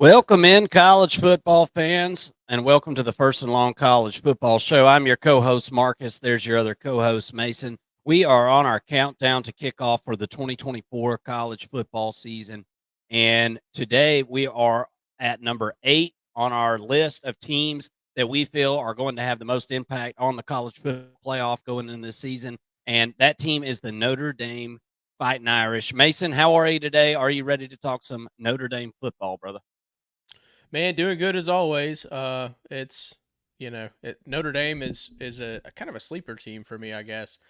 Welcome in, college football fans, and welcome to the First and Long College Football Show. I'm your co-host, Marcus. There's your other co-host, Mason. We are on our countdown to kick off for the 2024 college football season, and today we are at number 8 on our list of teams that we feel are going to have the most impact on the college football playoff going into this season, and that team is the Notre Dame Fighting Irish. Mason, how are you today? Are you ready to talk some Notre Dame football, brother? Man, doing good as always. Notre Dame is a kind of a sleeper team for me, I guess.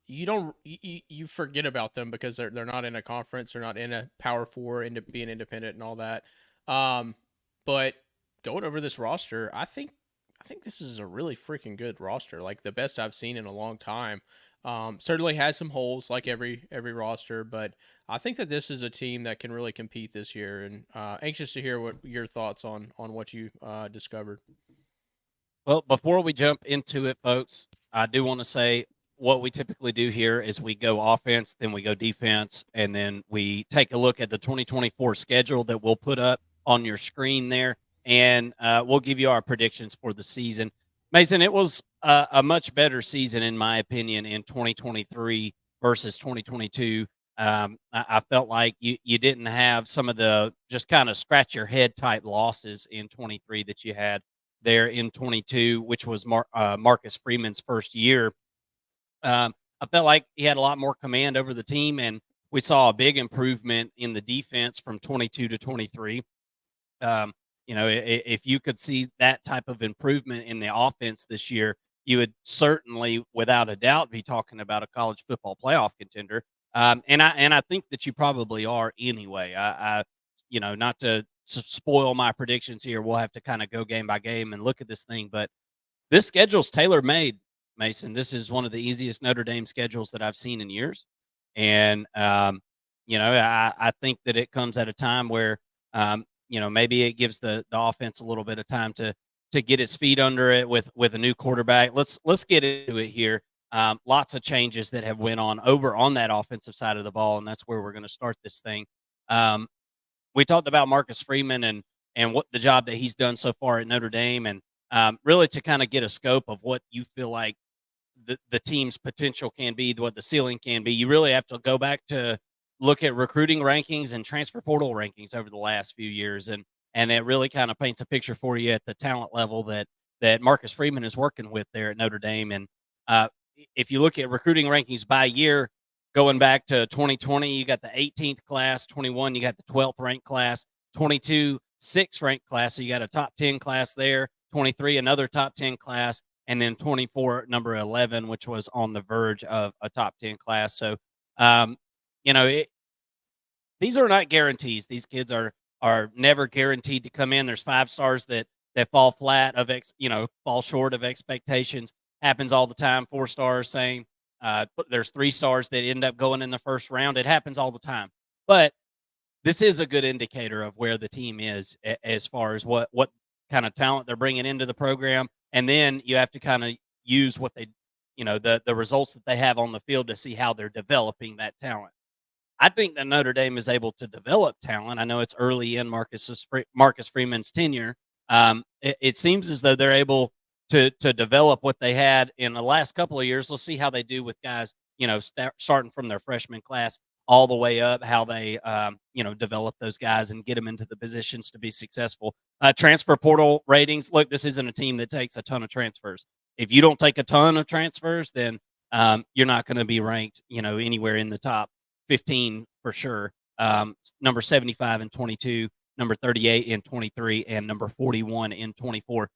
You don't you forget about them because they're not in a conference, they're not in a Power Four, into being independent and all that. Um, but going over this roster, I think this is a really freaking good roster, like the best I've seen in a long time. Certainly has some holes like every roster, but I think that this is a team that can really compete this year, and anxious to hear what your thoughts on what you discovered. Well, before we jump into it, folks, I do want to say what we typically do here is we go offense, then we go defense, and then we take a look at the 2024 schedule that we'll put up on your screen there, and we'll give you our predictions for the season. Mason, it was a much better season, in my opinion, in 2023 versus 2022. I felt like you didn't have some of the just kind of scratch your head type losses in 23 that you had there in 22, which was Marcus Freeman's first year. I felt like he had a lot more command over the team, and we saw a big improvement in the defense from 22 to 23. If you could see that type of improvement in the offense this year, you would certainly, without a doubt, be talking about a college football playoff contender. And I think that you probably are anyway. Not to spoil my predictions here. We'll have to kind of go game by game and look at this thing. But this schedule's tailor made, Mason. This is one of the easiest Notre Dame schedules that I've seen in years. And, I think that it comes at a time where, maybe it gives the offense a little bit of time to get its feet under it with a new quarterback. Let's get into it here. Lots of changes that have went on over on that offensive side of the ball, and that's where we're going to start this thing. We talked about Marcus Freeman and what the job that he's done so far at Notre Dame, and really to kind of get a scope of what you feel like the team's potential can be, what the ceiling can be. You really have to go back to look at recruiting rankings and transfer portal rankings over the last few years, and it really kind of paints a picture for you at the talent level that Marcus Freeman is working with there at Notre Dame. And if you look at recruiting rankings by year, going back to 2020, you got the 18th class, 21, you got the 12th ranked class, 22, 6th ranked class. So you got a top 10 class there, 23, another top 10 class, and then 24, number 11, which was on the verge of a top 10 class. So, um, you know, it, these are not guarantees. These kids are never guaranteed to come in. There's 5 stars that fall flat fall short of expectations. Happens all the time. 4 stars, same. There's 3 stars that end up going in the first round. It happens all the time. But this is a good indicator of where the team is as far as what kind of talent they're bringing into the program. And then you have to kind of use what the results that they have on the field to see how they're developing that talent. I think that Notre Dame is able to develop talent. I know it's early in Marcus Freeman's tenure. It seems as though they're able to develop what they had in the last couple of years. Let's see how they do with guys, starting from their freshman class all the way up, how they, develop those guys and get them into the positions to be successful. Transfer portal ratings. Look, this isn't a team that takes a ton of transfers. If you don't take a ton of transfers, then you're not going to be ranked, anywhere in the top 15 for sure. Number 75 in 22, number 38 in 23, and number 41 in 24.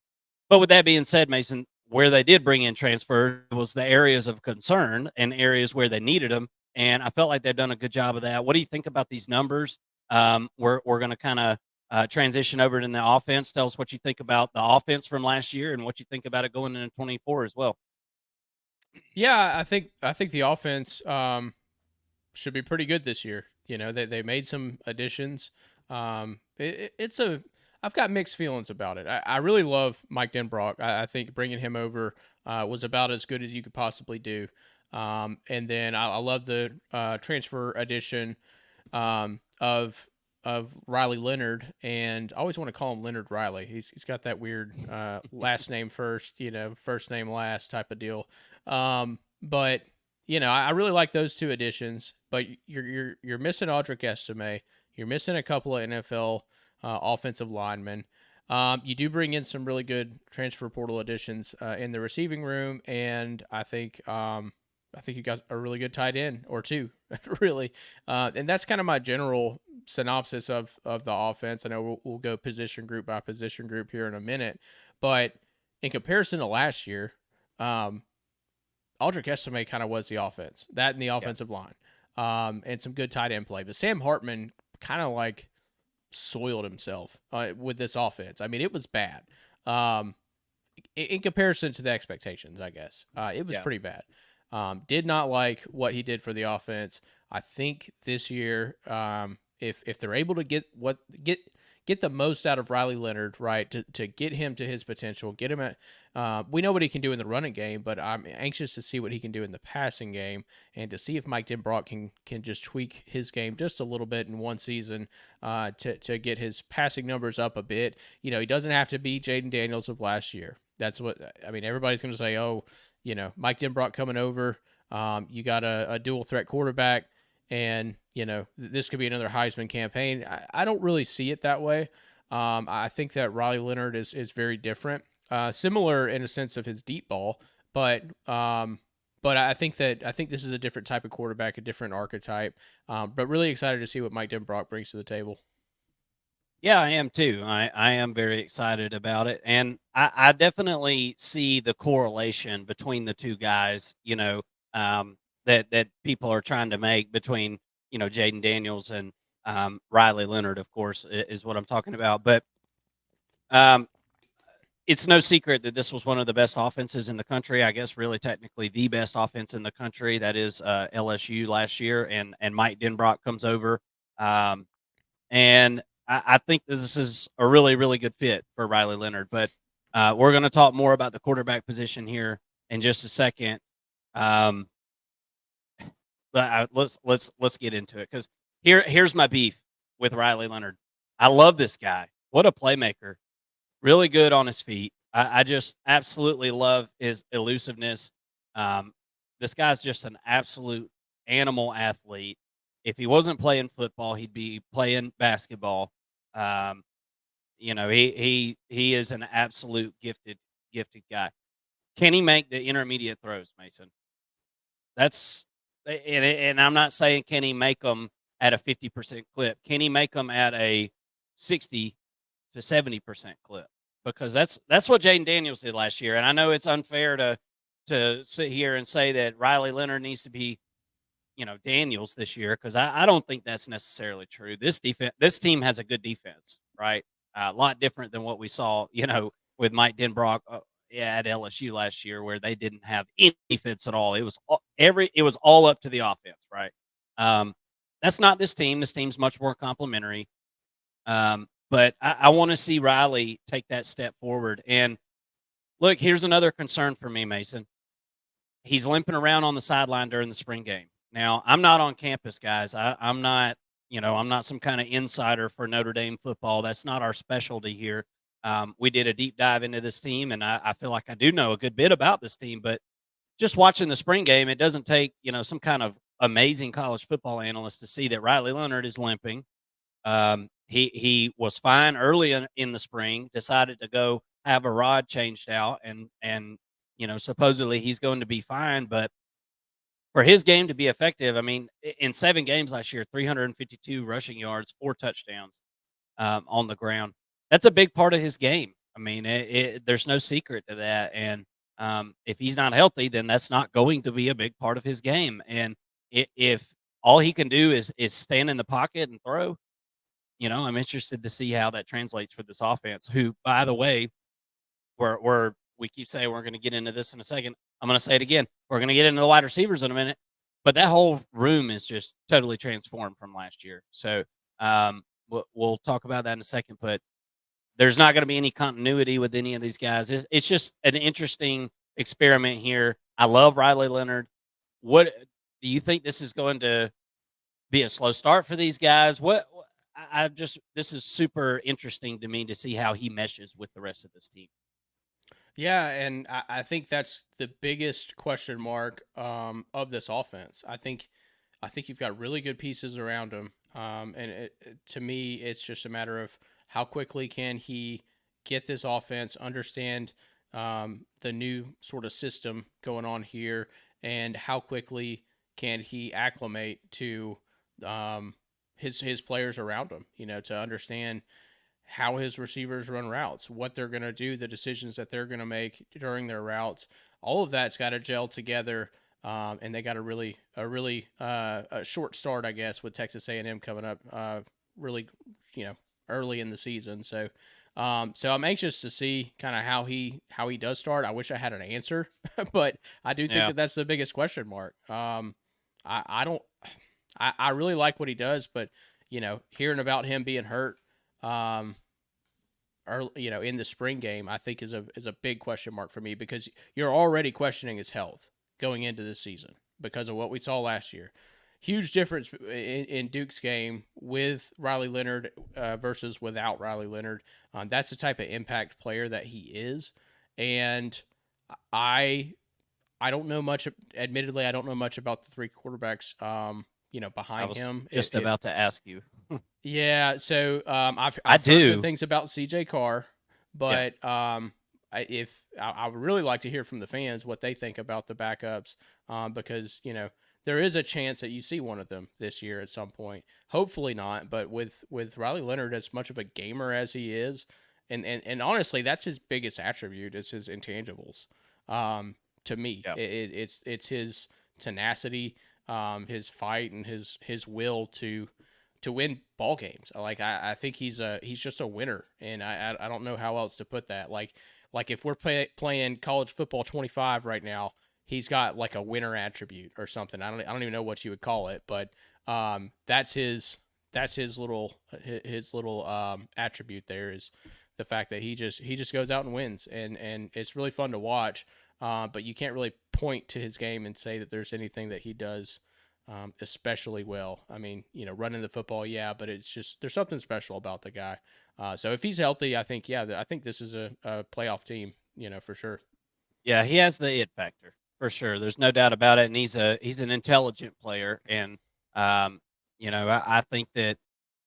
But with that being said, Mason, where they did bring in transfer was the areas of concern and areas where they needed them. And I felt like they've done a good job of that. What do you think about these numbers? We're going to kind of transition over to the offense. Tell us what you think about the offense from last year and what you think about it going into 24 as well. Yeah, I think the offense should be pretty good this year. They made some additions. It's a I've got mixed feelings about it. I really love Mike Denbrock. I think bringing him over was about as good as you could possibly do. And then I love the transfer addition of Riley Leonard, and I always want to call him Leonard Riley. He's got that weird last name first, first name last type of deal. But I really like those two additions. But you're missing Audric Estime. You're missing a couple of NFL offensive linemen. You do bring in some really good transfer portal additions in the receiving room, and I think you got a really good tight end or two, really. And that's kind of my general synopsis of the offense. I know we'll go position group by position group here in a minute, but in comparison to last year, Audric Estime kind of was the offense, that and the offensive line, and some good tight end play. But Sam Hartman kind of like soiled himself with this offense. I mean, it was bad. In comparison to the expectations, I guess. It was pretty bad. Did not like what he did for the offense. I think this year, if they're able to get the most out of Riley Leonard, right, to get him to his potential, get him at, we know what he can do in the running game, but I'm anxious to see what he can do in the passing game and to see if Mike Denbrock can just tweak his game just a little bit in one season to get his passing numbers up a bit. He doesn't have to be Jaden Daniels of last year. That's what, I mean, everybody's going to say, oh, Mike Denbrock coming over, you got a dual threat quarterback, and, this could be another Heisman campaign. I don't really see it that way. I think that Riley Leonard is very different, similar in a sense of his deep ball, but I think this is a different type of quarterback, a different archetype, but really excited to see what Mike Denbrock brings to the table. Yeah, I am too. I am very excited about it. And I definitely see the correlation between the two guys, that people are trying to make between, Jaden Daniels and Riley Leonard, of course, is what I'm talking about. But it's no secret that this was one of the best offenses in the country. I guess really technically the best offense in the country. That is LSU last year. And Mike Denbrock comes over. And I think this is a really, really good fit for Riley Leonard. But we're going to talk more about the quarterback position here in just a second. But let's get into it, because here's my beef with Riley Leonard. I love this guy. What a playmaker. Really good on his feet. I just absolutely love his elusiveness. This guy's just an absolute animal athlete. If he wasn't playing football, he'd be playing basketball. He is an absolute gifted guy. Can he make the intermediate throws, Mason? And I'm not saying can he make them at a 50% clip. Can he make them at a 60 to 70% clip? Because that's what Jaden Daniels did last year. And I know it's unfair to sit here and say that Riley Leonard needs to be, Daniels this year, because I don't think that's necessarily true. This team has a good defense, right? A lot different than what we saw, with Mike Denbrock at LSU last year, where they didn't have any defense at all. It was all up to the offense, right? That's not this team. This team's much more complimentary. But I want to see Riley take that step forward. And look, here's another concern for me, Mason. He's limping around on the sideline during the spring game. Now, I'm not on campus, guys. I'm not some kind of insider for Notre Dame football. That's not our specialty here. We did a deep dive into this team, and I feel like I do know a good bit about this team. But just watching the spring game, it doesn't take, some kind of amazing college football analyst to see that Riley Leonard is limping. He was fine early in the spring, decided to go have a rod changed out, and supposedly he's going to be fine. But for his game to be effective, I mean, in 7 games last year, 352 rushing yards, 4 touchdowns on the ground. That's a big part of his game. I mean, there's no secret to that. And if he's not healthy, then that's not going to be a big part of his game. And if all he can do is stand in the pocket and throw, I'm interested to see how that translates for this offense, who, by the way, we keep saying we're going to get into this in a second. I'm going to say it again. We're going to get into the wide receivers in a minute, but that whole room is just totally transformed from last year. So we'll talk about that in a second, but there's not going to be any continuity with any of these guys. It's just an interesting experiment here. I love Riley Leonard. What do you think this is going to be a slow start for these guys? this is super interesting to me to see how he meshes with the rest of this team. Yeah, and I think that's the biggest question mark of this offense. I think you've got really good pieces around him, and to me, it's just a matter of how quickly can he get this offense, understand the new sort of system going on here, and how quickly can he acclimate to his players around him. To understand how his receivers run routes, what they're going to do, the decisions that they're going to make during their routes. All of that's got to gel together, and they got a really a short start, I guess, with Texas A&M coming up, really, early in the season. So I'm anxious to see kind of how he does start. I wish I had an answer, but I do think Yeah. that that's the biggest question mark. I don't. I really like what he does, but hearing about him being hurt, early, in the spring game, I think is a big question mark for me, because you're already questioning his health going into this season because of what we saw last year. Huge difference in Duke's game with Riley Leonard versus without Riley Leonard. That's the type of impact player that he is, and I I don't know much. Admittedly, I don't know much about the three quarterbacks. I Behind was him. just about to ask you. Yeah, so I I've heard good do. things about CJ Carr, Yeah. but I would really like to hear from the fans what they think about the backups, because there is a chance that you see one of them this year at some point. Hopefully not, but with Riley Leonard, as much of a gamer as he is, and honestly, that's his biggest attribute is his intangibles. To me, Yeah. it's his tenacity, his fight, and his will to win ball games. I think he's just a winner, and I don't know how else to put that. Like if we're playing college football 25 right now, he's got like a winner attribute or something. I don't even know what you would call it, but that's his little attribute there, is the fact that he just goes out and wins, and it's really fun to watch. But you can't really point to his game and say that there's anything that he does especially well. I mean, running the football, yeah, but it's just there's something special about the guy. So if he's healthy, I think I think this is a playoff team, for sure. Yeah, he has the it factor for sure. There's no doubt about it, and he's an intelligent player, and um, I think that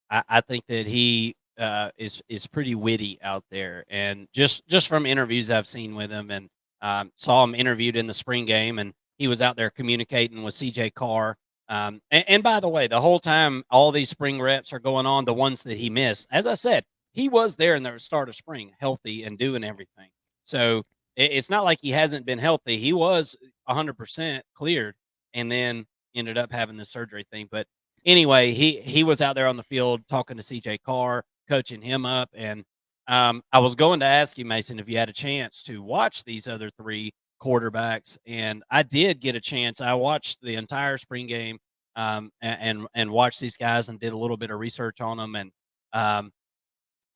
I think that he is pretty witty out there, and just from interviews I've seen with him, and saw him interviewed in the spring game, and he was out there communicating with CJ Carr. And by the way, the whole time all these spring reps are going on, the ones that he missed, as I said, he was there in the start of spring, healthy and doing everything. So it's not like he hasn't been healthy. He was 100% cleared, and then ended up having the surgery thing. But anyway, he was out there on the field talking to CJ Carr, coaching him up, and I was going to ask you, Mason, if you had a chance to watch these other three quarterbacks, and I did get a chance. I watched the entire spring game, and watched these guys and did a little bit of research on them. And I'm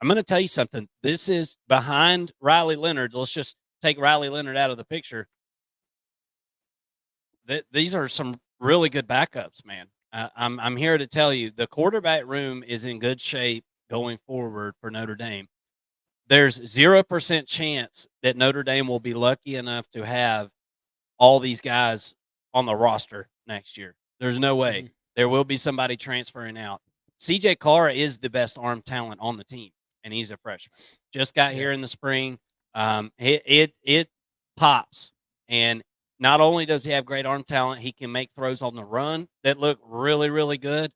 going to tell you something. This is behind Riley Leonard. Let's just take Riley Leonard out of the picture. These are some really good backups, man. I'm here to tell you the quarterback room is in good shape going forward for Notre Dame. There's 0% chance that Notre Dame will be lucky enough to have all these guys on the roster next year. There's no way. Mm-hmm. There will be somebody transferring out. CJ Carr is the best arm talent on the team, and he's a freshman. Just got Yeah. here in the spring. It pops, and not only does he have great arm talent, he can make throws on the run that look really, really good.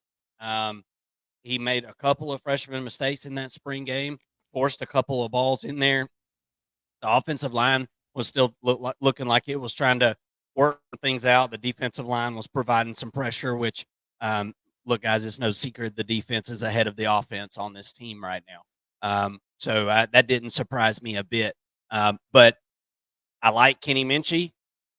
He made a couple of freshman mistakes in that spring game, forced a couple of balls in there. The offensive line was still looking like it was trying to work things out. The defensive line was providing some pressure, which, look, guys, it's no secret the defense is ahead of the offense on this team right now. So that didn't surprise me a bit. But I like Kenny Minchie.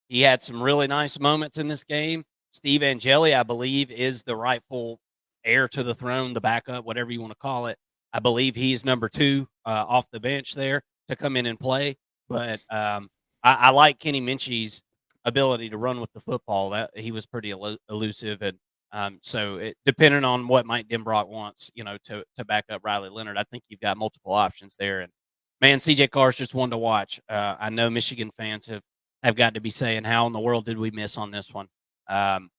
He had some really nice moments in this game. Steve Angeli, I believe, is the rightful heir to the throne, the backup, whatever you want to call it. I believe he's number two off the bench there to come in and play. But I like Kenny Minchie's ability to run with the football. That he was pretty elusive, and Depending on what Mike Denbrock wants, to back up Riley Leonard, I think you've got multiple options there. And man, CJ Carr's just one to watch. I know Michigan fans have got to be saying, how in the world did we miss on this one? That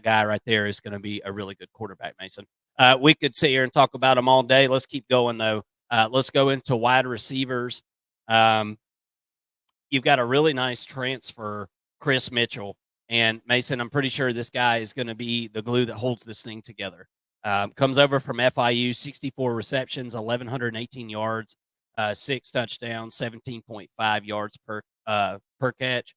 guy right there is going to be a really good quarterback, Mason. We could sit here and talk about him all day. Let's keep going, though. Let's go into wide receivers. You've got a really nice transfer, Chris Mitchell. And Mason, I'm pretty sure this guy is going to be the glue that holds this thing together. Comes over from FIU, 64 receptions, 1,118 yards, 6 touchdowns, 17.5 yards per catch.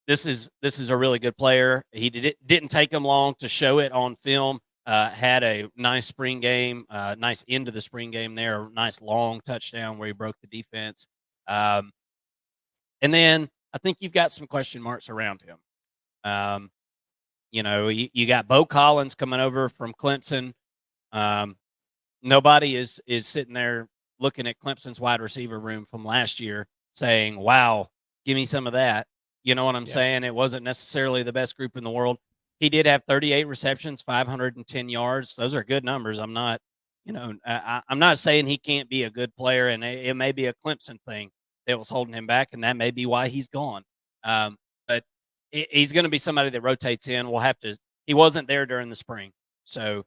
This is a really good player. He didn't take him long to show it on film. Had a nice spring game, nice end of the spring game there, a nice long touchdown where he broke the defense. And then I think you've got some question marks around him. You got Bo Collins coming over from Clemson. Nobody is sitting there looking at Clemson's wide receiver room from last year saying, wow, give me some of that. You know what I'm saying? It wasn't necessarily the best group in the world. He did have 38 receptions, 510 yards. Those are good numbers. I'm not saying he can't be a good player, and it may be a Clemson thing that was holding him back, and that may be why he's gone. But he's going to be somebody that rotates in. He wasn't there during the spring, so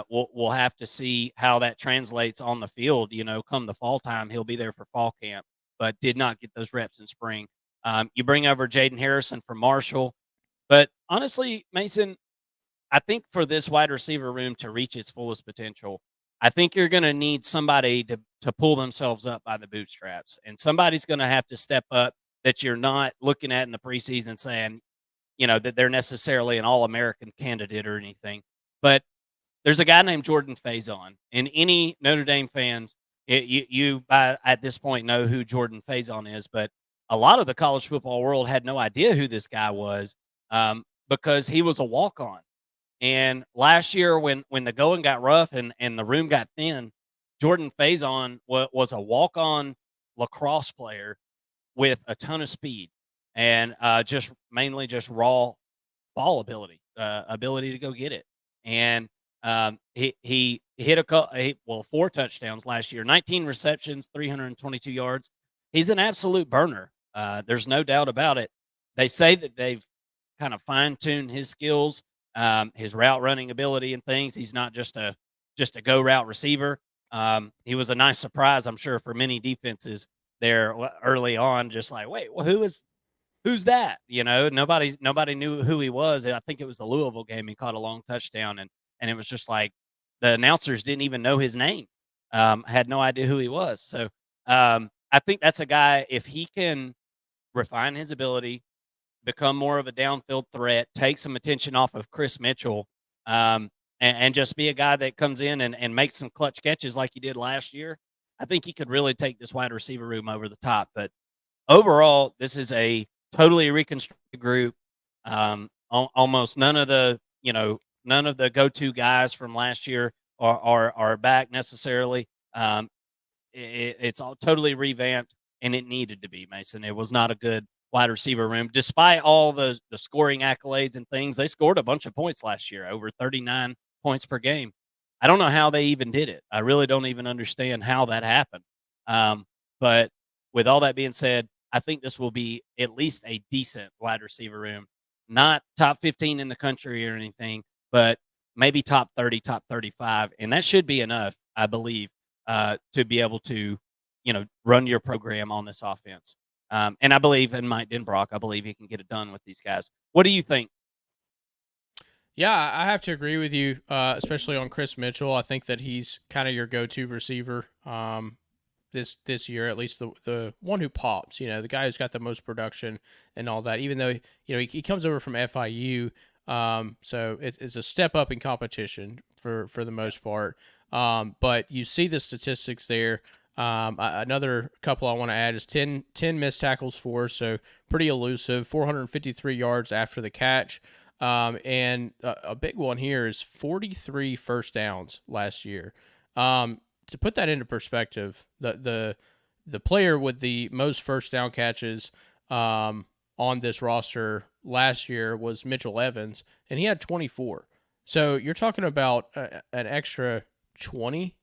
we'll have to see how that translates on the field. Come the fall time, he'll be there for fall camp, but did not get those reps in spring. You bring over Jaden Harrison from Marshall, but honestly, Mason, I think for this wide receiver room to reach its fullest potential, I think you're going to need somebody to pull themselves up by the bootstraps, and somebody's going to have to step up that you're not looking at in the preseason saying, that they're necessarily an All-American candidate or anything. But there's a guy named Jordan Faison, and any Notre Dame fans, you at this point know who Jordan Faison is, but a lot of the college football world had no idea who this guy was because he was a walk-on. And last year when the going got rough and the room got thin, Jordan Faison was a walk-on lacrosse player with a ton of speed and mainly just raw ball ability to go get it. And he hit 4 touchdowns last year, 19 receptions, 322 yards. He's an absolute burner. There's no doubt about it. They say that they've kind of fine-tuned his skills, his route running ability and things. He's not just a go route receiver. He was a nice surprise, I'm sure, for many defenses there early on. Just like, wait, well, who's that? Nobody knew who he was. I think it was the Louisville game. He caught a long touchdown, and it was just like the announcers didn't even know his name. Had no idea who he was. So I think that's a guy, if he can refine his ability, become more of a downfield threat, take some attention off of Chris Mitchell, and just be a guy that comes in and makes some clutch catches like he did last year, I think he could really take this wide receiver room over the top. But overall, this is a totally reconstructed group. Almost none of the go-to guys from last year are back necessarily. It's all totally revamped, and it needed to be, Mason. It was not a good wide receiver room. Despite all the scoring accolades and things, they scored a bunch of points last year, over 39 points per game. I don't know how they even did it. I really don't even understand how that happened. But with all that being said, I think this will be at least a decent wide receiver room. Not top 15 in the country or anything, but maybe top 30, top 35. And that should be enough, I believe, to be able to, run your program on this offense. And I believe in Mike Denbrock. I believe he can get it done with these guys. What do you think? Yeah, I have to agree with you, especially on Chris Mitchell. I think that he's kind of your go-to receiver this year, at least the one who pops. The guy who's got the most production and all that. Even though he comes over from FIU, so it's a step up in competition for the most part. But you see the statistics there. Another couple I want to add is 10 missed tackles for, so pretty elusive, 453 yards after the catch. And a big one here is 43 first downs last year. To put that into perspective, the player with the most first down catches on this roster last year was Mitchell Evans, and he had 24. So you're talking about an extra 20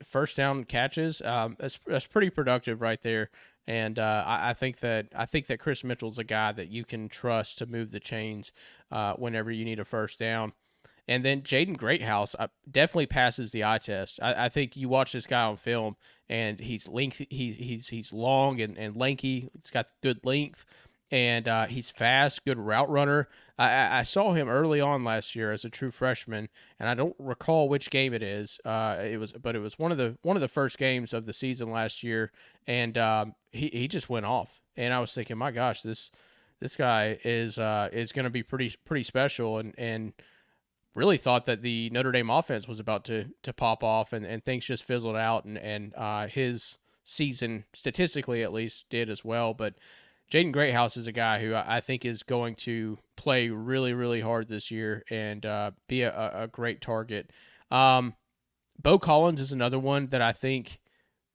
first down catches. That's pretty productive right there. And I think that Chris Mitchell's a guy that you can trust to move the chains whenever you need a first down. And then Jaden Greathouse definitely passes the eye test. I think you watch this guy on film, and he's lengthy, he's long and lanky. He's got good length, and he's fast, good route runner. I saw him early on last year as a true freshman, and I don't recall which game it is. It was one of the first games of the season last year, and he just went off. And I was thinking, my gosh, this guy is going to be pretty special, and really thought that the Notre Dame offense was about to pop off, and things just fizzled out, and his season, statistically at least, did as well. But Jaden Greathouse is a guy who I think is going to play really, really hard this year and be a great target. Bo Collins is another one that I think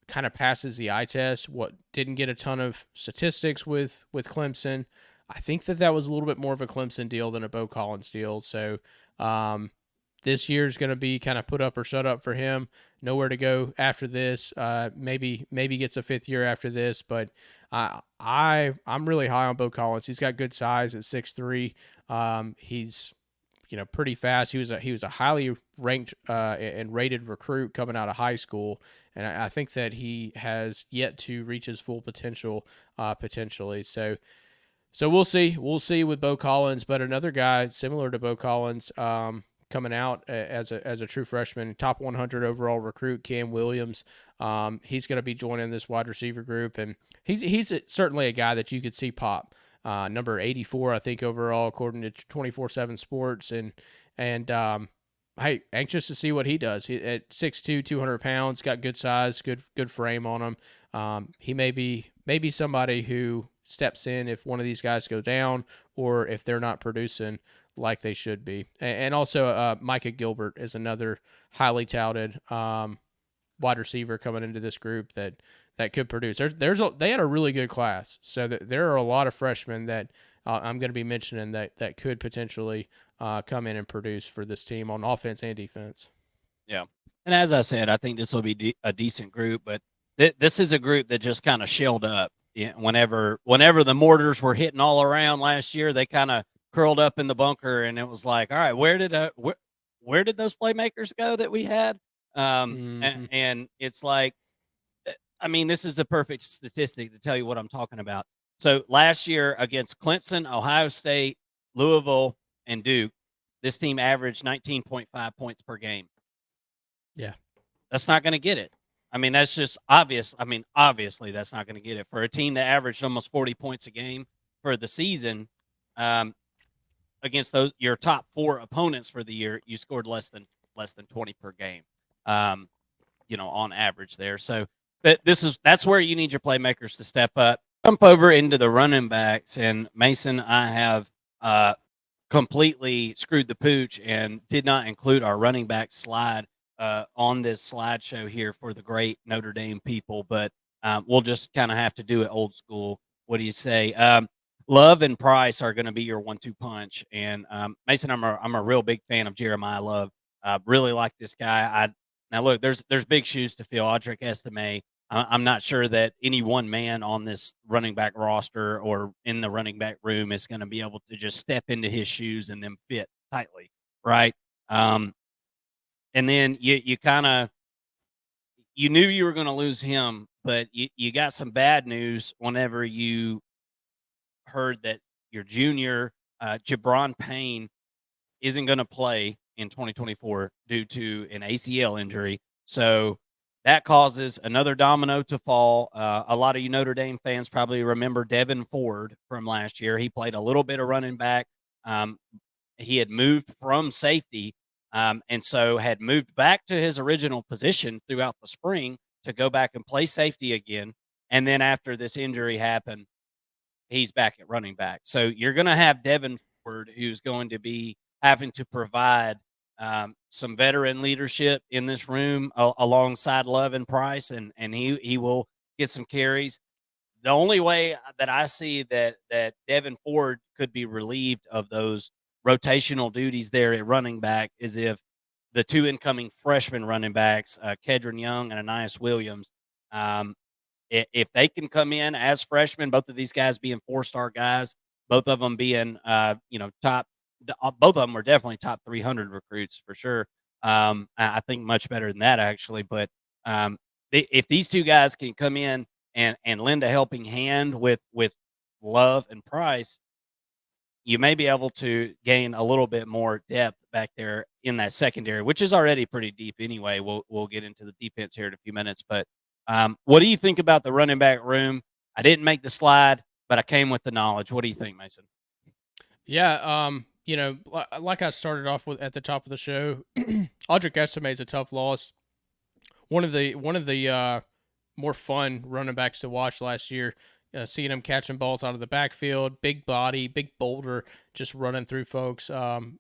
kind of passes the eye test. What didn't get a ton of statistics with Clemson. I think that was a little bit more of a Clemson deal than a Bo Collins deal. So this year's going to be kind of put up or shut up for him. Nowhere to go after this. Maybe gets a fifth year after this, but I'm really high on Bo Collins. He's got good size at 6'3". He's pretty fast. He was a highly ranked and rated recruit coming out of high school, and I think that he has yet to reach his full potential potentially. So we'll see. We'll see with Bo Collins, but another guy similar to Bo Collins coming out as a true freshman, top 100 overall recruit, Cam Williams. He's going to be joining this wide receiver group, and he's certainly a guy that you could see pop. Number 84, I think, overall, according to 24/7 Sports, and hey, anxious to see what he does. At 6'2", 200 pounds, got good size, good frame on him. He may be somebody who steps in if one of these guys go down or if they're not producing like they should be. And also Micah Gilbert is another highly touted wide receiver coming into this group that could produce. They had a really good class, so there are a lot of freshmen that I'm going to be mentioning that could potentially come in and produce for this team on offense and defense. Yeah, and as I said, I think this will be a decent group, but this is a group that just kind of shelled up. Yeah, whenever the mortars were hitting all around last year, they kind of curled up in the bunker, and it was like, all right, where did those playmakers go that we had? And it's like, I mean, this is the perfect statistic to tell you what I'm talking about. So last year against Clemson, Ohio State, Louisville, and Duke, this team averaged 19.5 points per game. Yeah, that's not going to get it. I mean, that's just obvious. I mean, obviously, that's not going to get it for a team that averaged almost 40 points a game for the season. Against your top four opponents for the year, you scored less than 20 per game. On average there. So that's where you need your playmakers to step up. Jump over into the running backs, and Mason, I have completely screwed the pooch and did not include our running back slide on this slideshow here for the great Notre Dame people, but we'll just kind of have to do it old school. What do you say? Love and Price are going to be your 1-2 punch, and Mason, I'm a real big fan of Jeremiah Love. Really like this guy. Now look, there's big shoes to fill. Audric Estime. I'm not sure that any one man on this running back roster or in the running back room is going to be able to just step into his shoes and them fit tightly, right? And then you kind of knew you were going to lose him, but you got some bad news whenever you heard that your junior Jabron Payne isn't going to play in 2024 due to an ACL injury. So that causes another domino to fall. A lot of you Notre Dame fans probably remember Devin Ford from last year. He played a little bit of running back. He had moved from safety and so had moved back to his original position throughout the spring to go back and play safety again. And then after this injury happened, he's back at running back. So you're going to have Devin Ford, who's going to be having to provide some veteran leadership in this room alongside Love and Price, and he will get some carries. the only way that I see that Devin Ford could be relieved of those rotational duties there at running back is if the two incoming freshman running backs, Kedron Young and Anais Williams, um, if they can come in as freshmen, both of these guys being 4-star guys, both of them being top, both of them are definitely top 300 recruits for sure. I think much better than that actually, but if these two guys can come in and lend a helping hand with Love and Price, you may be able to gain a little bit more depth back there in that secondary, which is already pretty deep anyway. We'll get into the defense here in a few minutes, but what do you think about the running back room? I didn't make the slide, but I came with the knowledge. What do you think, Mason? Yeah, like I started off with at the top of the show, Audric Estime is a tough loss. One of the more fun running backs to watch last year. Seeing him catching balls out of the backfield, big body, big boulder, just running through folks.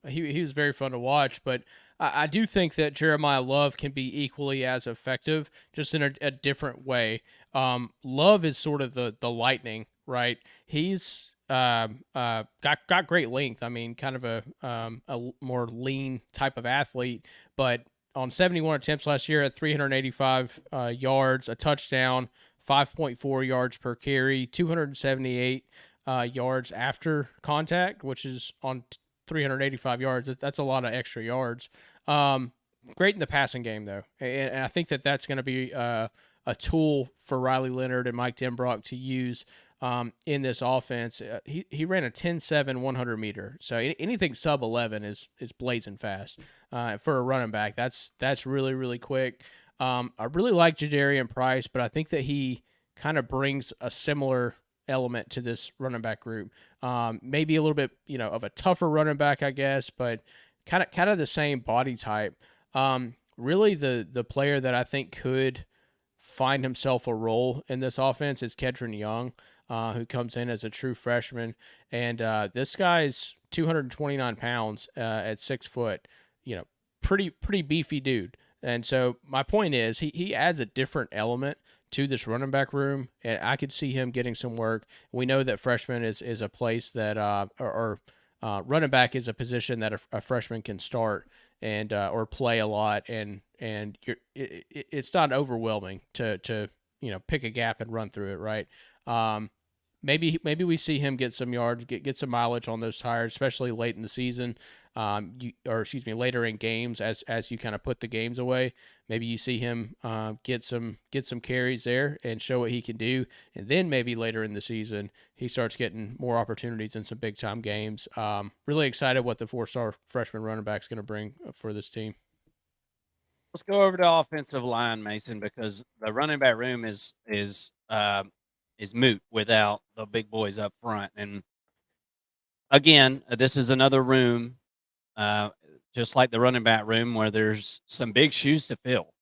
He was very fun to watch, but I do think that Jeremiah Love can be equally as effective, just in a different way. Love is sort of the lightning, right? He's got great length. I mean, kind of a more lean type of athlete, but on 71 attempts last year at 385 yards, a touchdown, 5.4 yards per carry, 278 yards after contact, which is on 385 yards. That's a lot of extra yards. Great in the passing game, though. And I think that that's going to be a tool for Riley Leonard and Mike Denbrock to use in this offense. He ran a 10.7 100 meter. So anything sub 11 is blazing fast for a running back. That's really, really quick. I really like Jadarian Price, but I think that he kind of brings a similar element to this running back group. Maybe a little bit, of a tougher running back, I guess, but kind of the same body type. Really, the player that I think could find himself a role in this offense is Kedron Young, who comes in as a true freshman, and this guy's 229 pounds at 6 foot. Pretty beefy dude. And so my point is he adds a different element to this running back room, and I could see him getting some work. We know that freshman is a place that running back is a position that a freshman can start and or play a lot, and it's not overwhelming to pick a gap and run through it, right? Maybe we see him get some yards, get some mileage on those tires, especially late in the season, later in games as you kind of put the games away. Maybe you see him get some carries there and show what he can do, and then maybe later in the season he starts getting more opportunities in some big time games. Really excited what the 4-star freshman running back is going to bring for this team. Let's go over to offensive line, Mason, because the running back room is moot without the big boys up front. And again, this is another room, just like the running back room, where there's some big shoes to fill.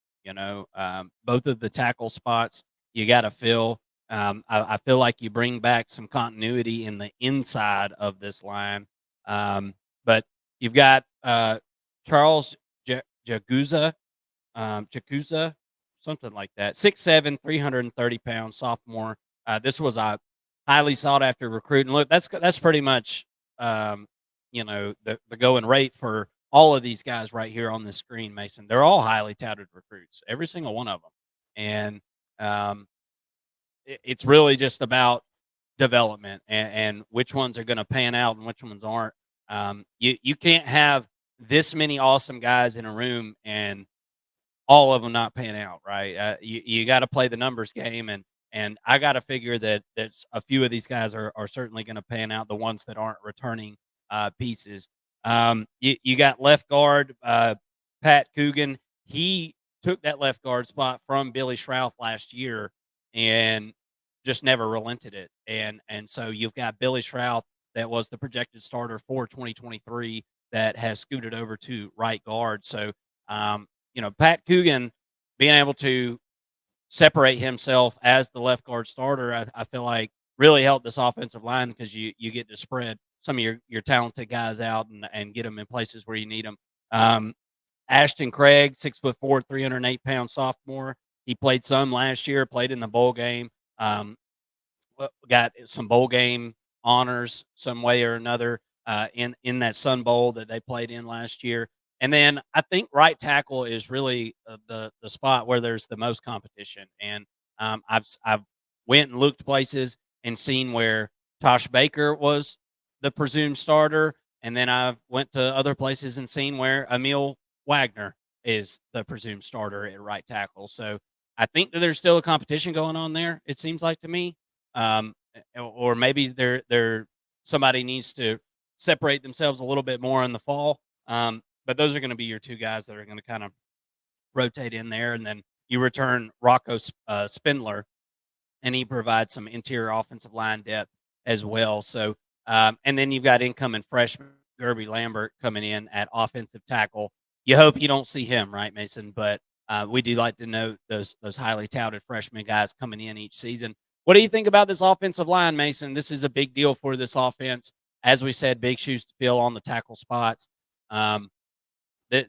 Both of the tackle spots you got to fill. I feel like you bring back some continuity in the inside of this line. But you've got Charles Jaguza, something like that, 6'7", 330 pounds, sophomore. This was a highly sought after recruit. And look, that's pretty much the going rate for all of these guys right here on the screen, Mason. They're all highly touted recruits, every single one of them. And it's really just about development and which ones are going to pan out and which ones aren't. You can't have this many awesome guys in a room and all of them not pan out, right? You got to play the numbers game, and I got to figure that a few of these guys are certainly going to pan out, the ones that aren't returning pieces. You got left guard, Pat Coogan. He took that left guard spot from Billy Schrouth last year and just never relented it. And so you've got Billy Schrouth, that was the projected starter for 2023, that has scooted over to right guard. So, Pat Coogan being able to separate himself as the left guard starter, I feel like really helped this offensive line, because you get to spread some of your talented guys out and get them in places where you need them. Ashton Craig, 6'4", 308 pound sophomore. He played some last year, played in the bowl game. got some bowl game honors some way or another in that Sun Bowl that they played in last year. And then I think right tackle is really the spot where there's the most competition. And I've went and looked places and seen where Tosh Baker was the presumed starter, and then I went to other places and seen where Emil Wagner is the presumed starter at right tackle. So I think that there's still a competition going on there. It seems like to me, or maybe they're somebody needs to separate themselves a little bit more in the fall. But those are going to be your two guys that are going to kind of rotate in there, and then you return Rocco Spindler, and he provides some interior offensive line depth as well. So, and then you've got incoming freshman Gerby Lambert coming in at offensive tackle. You hope you don't see him, right, Mason? But we do like to note those highly touted freshman guys coming in each season. What do you think about this offensive line, Mason? This is a big deal for this offense. As we said, big shoes to fill on the tackle spots.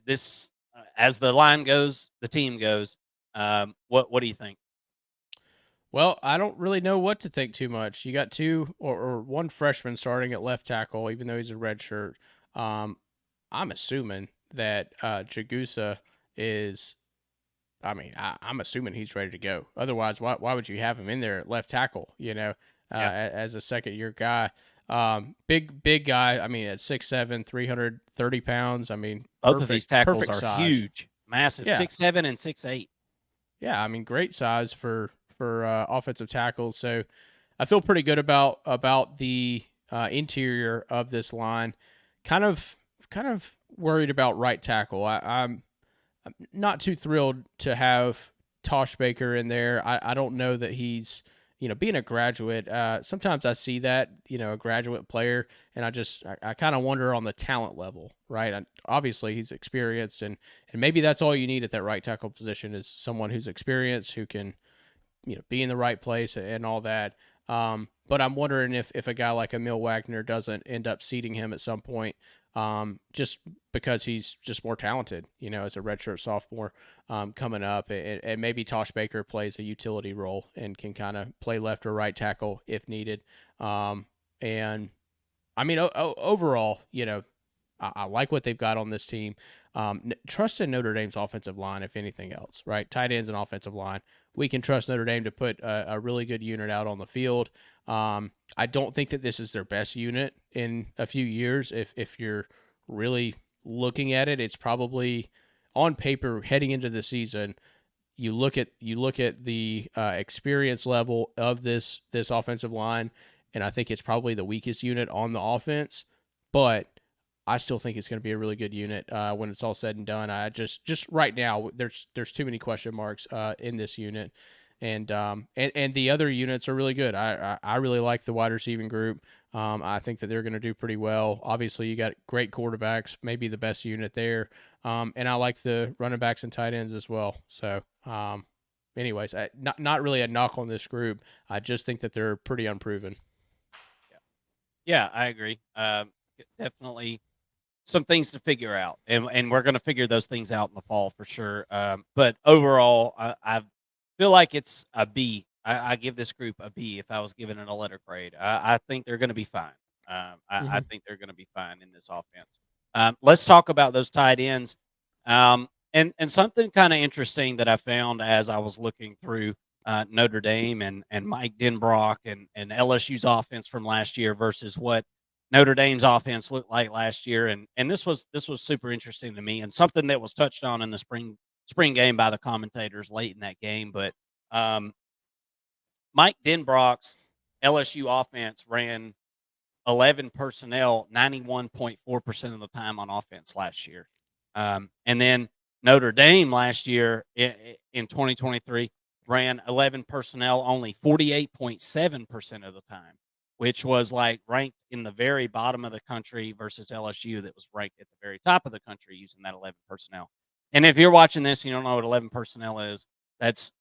This, as the line goes, the team goes. What do you think? Well, I don't really know what to think too much. You got two or one freshman starting at left tackle, even though he's a redshirt. I'm assuming that Jagusa is. I mean, I'm assuming he's ready to go. Otherwise, why would you have him in there at left tackle? As a second year guy, big guy. I mean, at 6'7", 330 pounds. I mean, both of these tackles are size. Huge, massive, yeah. 6'7" and 6'8". Yeah, I mean, great size for offensive tackles. So I feel pretty good about the interior of this line. Kind of worried about right tackle. I'm not too thrilled to have Tosh Baker in there. I don't know that he's, being a graduate. Sometimes I see that, a graduate player, and I kind of wonder on the talent level, right? Obviously, he's experienced, and maybe that's all you need at that right tackle position is someone who's experienced, who can, be in the right place and all that. But I'm wondering if a guy like Emil Wagner doesn't end up seating him at some point, just because he's just more talented, as a redshirt sophomore coming up. And maybe Tosh Baker plays a utility role and can kind of play left or right tackle if needed. And I mean, overall, I like what they've got on this team. Trust in Notre Dame's offensive line, if anything else, right? Tight ends and offensive line. We can trust Notre Dame to put a really good unit out on the field. I don't think that this is their best unit in a few years. If you're really looking at it, it's probably on paper heading into the season. You look at the experience level of this offensive line, and I think it's probably the weakest unit on the offense. But I still think it's going to be a really good unit when it's all said and done. I just right now there's too many question marks in this unit, and the other units are really good. I really like the wide receiving group. I think that they're going to do pretty well. Obviously, you got great quarterbacks, maybe the best unit there, and I like the running backs and tight ends as well. So, anyways, not really a knock on this group. I just think that they're pretty unproven. Yeah, I agree. Definitely some things to figure out, and we're going to figure those things out in the fall for sure. But overall, I feel like it's a B. I give this group a B if I was giving it a letter grade. I think they're going to be fine. I think they're going to be fine in this offense. Let's talk about those tight ends. And something kind of interesting that I found as I was looking through Notre Dame and Mike Denbrock and LSU's offense from last year versus what Notre Dame's offense looked like last year, and this was super interesting to me, and something that was touched on in the spring game by the commentators late in that game. But Mike Denbrock's LSU offense ran 11 personnel 91.4% of the time on offense last year, and then Notre Dame last year in 2023 ran 11 personnel only 48.7% of the time, which was like ranked in the very bottom of the country versus LSU that was ranked at the very top of the country using that 11 personnel. And if you're watching this and you don't know what 11 personnel is, that's,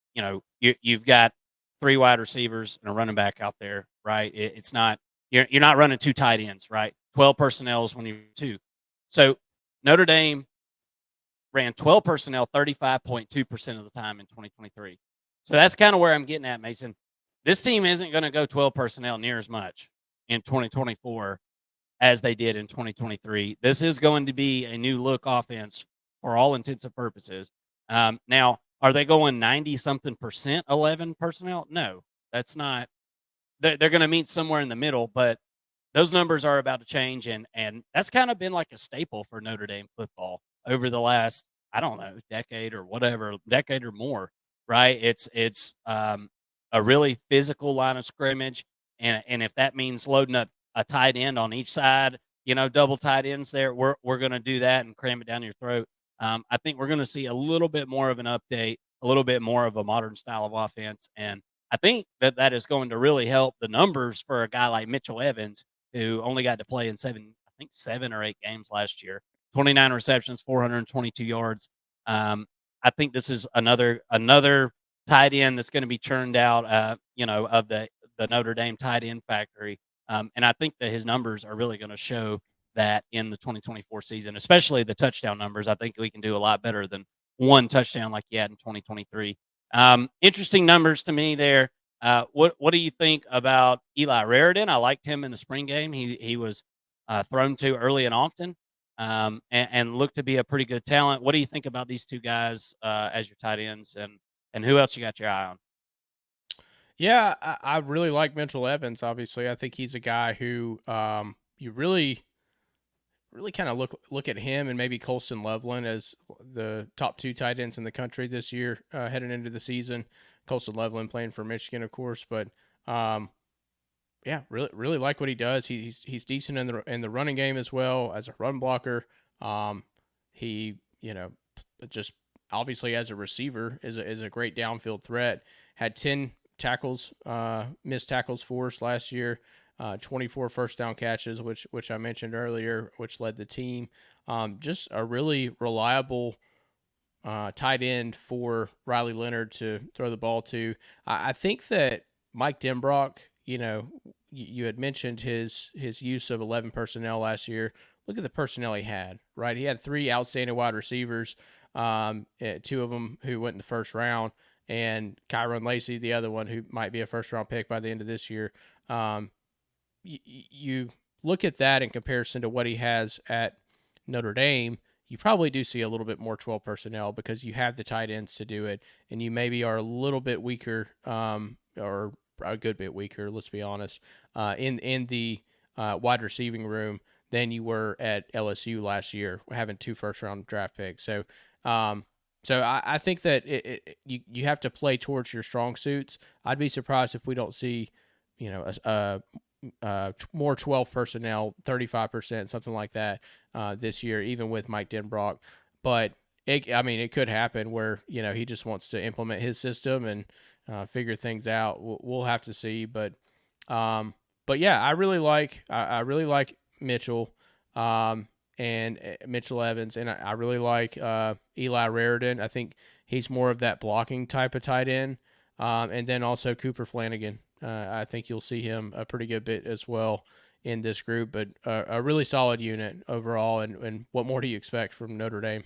you've got 3 wide receivers and a running back out there, right? It's not, you're not running 2 tight ends, right? 12 personnel is when you're 2. So Notre Dame ran 12 personnel 35.2% of the time in 2023. So that's kind of where I'm getting at, Mason. this team isn't going to go 12 personnel near as much in 2024 as they did in 2023. This is going to be a new look offense for all intents and purposes. Now, are they going 90-something% 11 personnel? No, that's not. They're going to meet somewhere in the middle, but those numbers are about to change, and that's kind of been like a staple for Notre Dame football over the last, I don't know, decade or whatever, decade or more, right? It's a really physical line of scrimmage, and if that means loading up a tight end on each side, double tight ends there, we're going to do that and cram it down your throat. I think we're going to see a little bit more of an update, a little bit more of a modern style of offense, and I think that is going to really help the numbers for a guy like Mitchell Evans, who only got to play in 7 or 8 games last year, 29 receptions, 422 yards. I think this is another tight end that's going to be churned out, of the Notre Dame tight end factory. And I think that his numbers are really going to show that in the 2024 season, especially the touchdown numbers. I think we can do a lot better than one touchdown like he had in 2023. Interesting numbers to me there. What do you think about Eli Raridan? I liked him in the spring game. He was thrown to early and often, and looked to be a pretty good talent. What do you think about these two guys as your tight ends, and who else you got your eye on? Yeah, I really like Mitchell Evans. Obviously, I think he's a guy who you really kind of look at him and maybe Colston Loveland as the top 2 tight ends in the country this year, heading into the season. Colston Loveland playing for Michigan, of course, but yeah, really like what he does. He's decent in the running game as well as a run blocker. He just obviously as a receiver is a great downfield threat. Had 10 tackles, missed tackles for us last year. 24 first down catches, which I mentioned earlier, which led the team. Just a really reliable tight end for Riley Leonard to throw the ball to. I think that Mike Denbrock, you had mentioned his use of 11 personnel last year. Look at the personnel he had, right? He had 3 outstanding wide receivers, 2 of them who went in the first round, and Kyron Lacey, the other one who might be a first-round pick by the end of this year. You look at that in comparison to what he has at Notre Dame, you probably do see a little bit more 12 personnel because you have the tight ends to do it, and you maybe are a little bit weaker, or a good bit weaker, let's be honest, in the wide receiving room than you were at LSU last year, having 2 first-round draft picks. So I think that you have to play towards your strong suits. I'd be surprised if we don't see, more 12 personnel, 35%, something like that, this year, even with Mike Denbrock. But it could happen where he just wants to implement his system and figure things out. We'll have to see. But yeah, I really like Mitchell, and Mitchell Evans, and I really like Eli Raridan. I think he's more of that blocking type of tight end, and then also Cooper Flanagan. I think you'll see him a pretty good bit as well in this group, but a really solid unit overall. And what more do you expect from Notre Dame?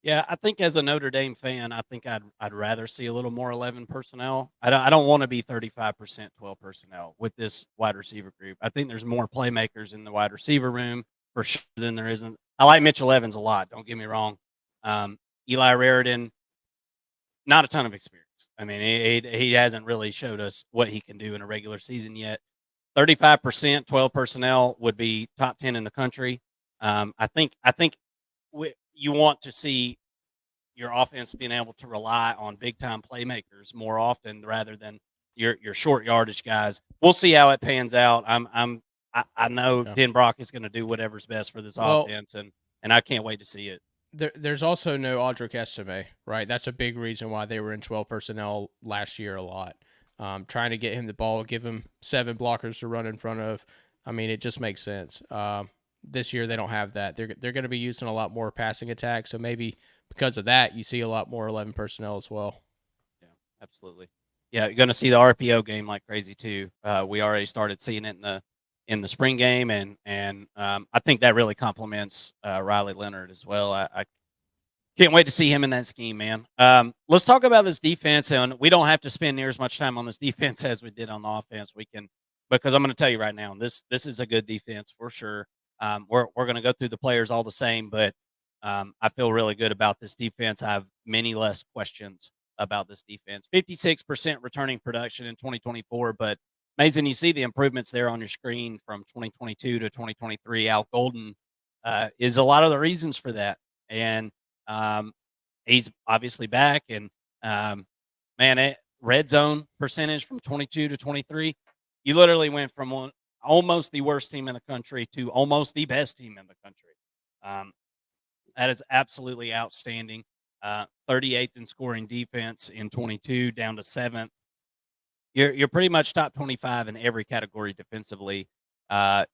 Yeah, I think as a Notre Dame fan, I think I'd rather see a little more 11 personnel. I don't want to be 35% 12 personnel with this wide receiver group. I think there's more playmakers in the wide receiver room for sure than there isn't. I like Mitchell Evans a lot. Don't get me wrong. Eli Raridan, not a ton of experience. I mean, he hasn't really showed us what he can do in a regular season yet. 35%, 12 personnel would be top 10 in the country. I think you want to see your offense being able to rely on big time playmakers more often rather than your short yardage guys. We'll see how it pans out. I know Yeah. Denbrock is going to do whatever's best for this offense, and I can't wait to see it. There's also no Audric Estime, right? That's a big reason why they were in 12 personnel last year a lot. Trying to get him the ball, give him 7 blockers to run in front of. I mean, it just makes sense. This year they don't have that. They're going to be using a lot more passing attack, so maybe because of that, you see a lot more 11 personnel as well. Yeah, absolutely. Yeah, you're going to see the RPO game like crazy too. We already started seeing it in the spring game, and I think that really complements Riley Leonard as well. I Can't wait to see him in that scheme, man. Let's talk about this defense, and we don't have to spend near as much time on this defense as we did on the offense. We can, because I'm going to tell you right now, this is a good defense for sure. We're going to go through the players all the same, but I feel really good about this defense. I have many less questions about this defense. 56% returning production in 2024, but Mason, you see the improvements there on your screen from 2022 to 2023. Al Golden is a lot of the reasons for that, and he's obviously back. And red zone percentage from 22 to 23, you literally went from almost the worst team in the country to almost the best team in the country. That is absolutely outstanding. 38th in scoring defense in 22, down to 7th. You're pretty much top 25 in every category defensively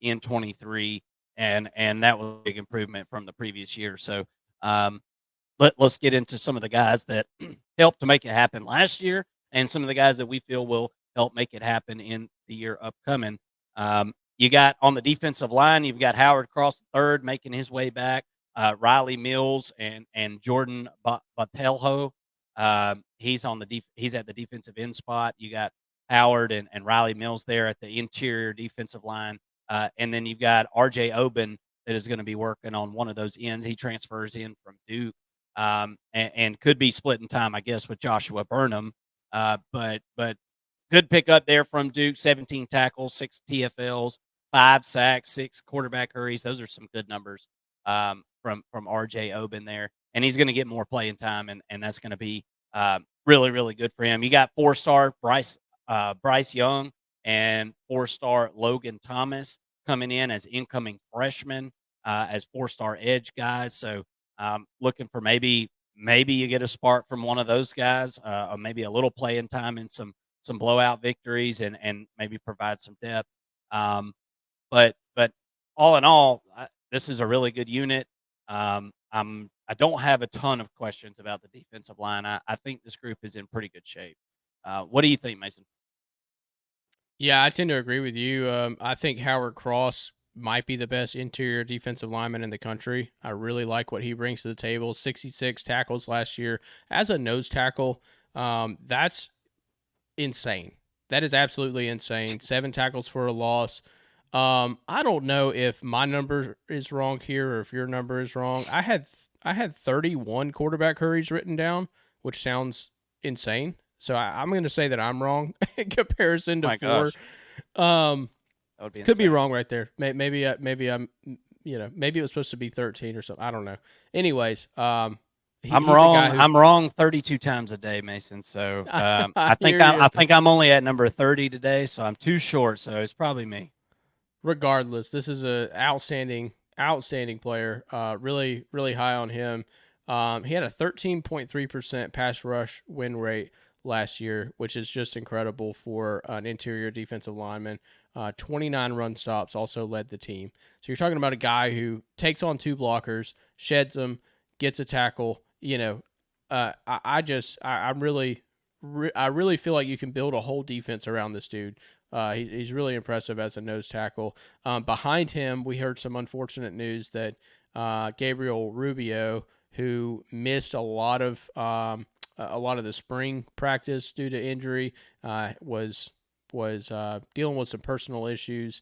in 23, and that was a big improvement from the previous year. So let's get into some of the guys that helped to make it happen last year, and some of the guys that we feel will help make it happen in the year upcoming. You got on the defensive line, you've got Howard Cross III making his way back, Riley Mills and Jordan Botelho. He's at the defensive end spot. You got Howard and Riley Mills there at the interior defensive line. And then you've got R.J. Oben that is going to be working on one of those ends. He transfers in from Duke and could be splitting time, I guess, with Joshua Burnham. But good pickup there from Duke, 17 tackles, 6 TFLs, 5 sacks, 6 quarterback hurries. Those are some good numbers from R.J. Oben there. And he's going to get more playing time, and that's going to be really, really good for him. You got 4-star Bryce Young and 4-star Logan Thomas coming in as incoming freshmen, as 4-star edge guys. So looking for maybe you get a spark from one of those guys, or maybe a little playing time in some blowout victories, and maybe provide some depth. But all in all, this is a really good unit. I don't have a ton of questions about the defensive line. I think this group is in pretty good shape. What do you think, Mason? Yeah, I tend to agree with you. I think Howard Cross might be the best interior defensive lineman in the country. I really like what he brings to the table. 66 tackles last year as a nose tackle. That's insane. That is absolutely insane. 7 tackles for a loss. I don't know if my number is wrong here or if your number is wrong. I had 31 quarterback hurries written down, which sounds insane. So I'm going to say that I'm wrong in comparison to 4. That would be could insane. be wrong right there. Maybe I'm, maybe it was supposed to be 13 or something. I don't know. Anyways, I'm wrong. I'm wrong 32 times a day, Mason. So I think I'm only at number 30 today. So I'm too short. So it's probably me. Regardless, this is a outstanding player. Really, really high on him. He had a 13.3% pass rush win rate last year, which is just incredible for an interior defensive lineman. 29 run stops also led the team. So you're talking about a guy who takes on 2 blockers, sheds them, gets a tackle. I really feel like you can build a whole defense around this dude. He's really impressive as a nose tackle. Behind him, we heard some unfortunate news that Gabriel Rubio, who missed a lot of the spring practice due to injury, was dealing with some personal issues.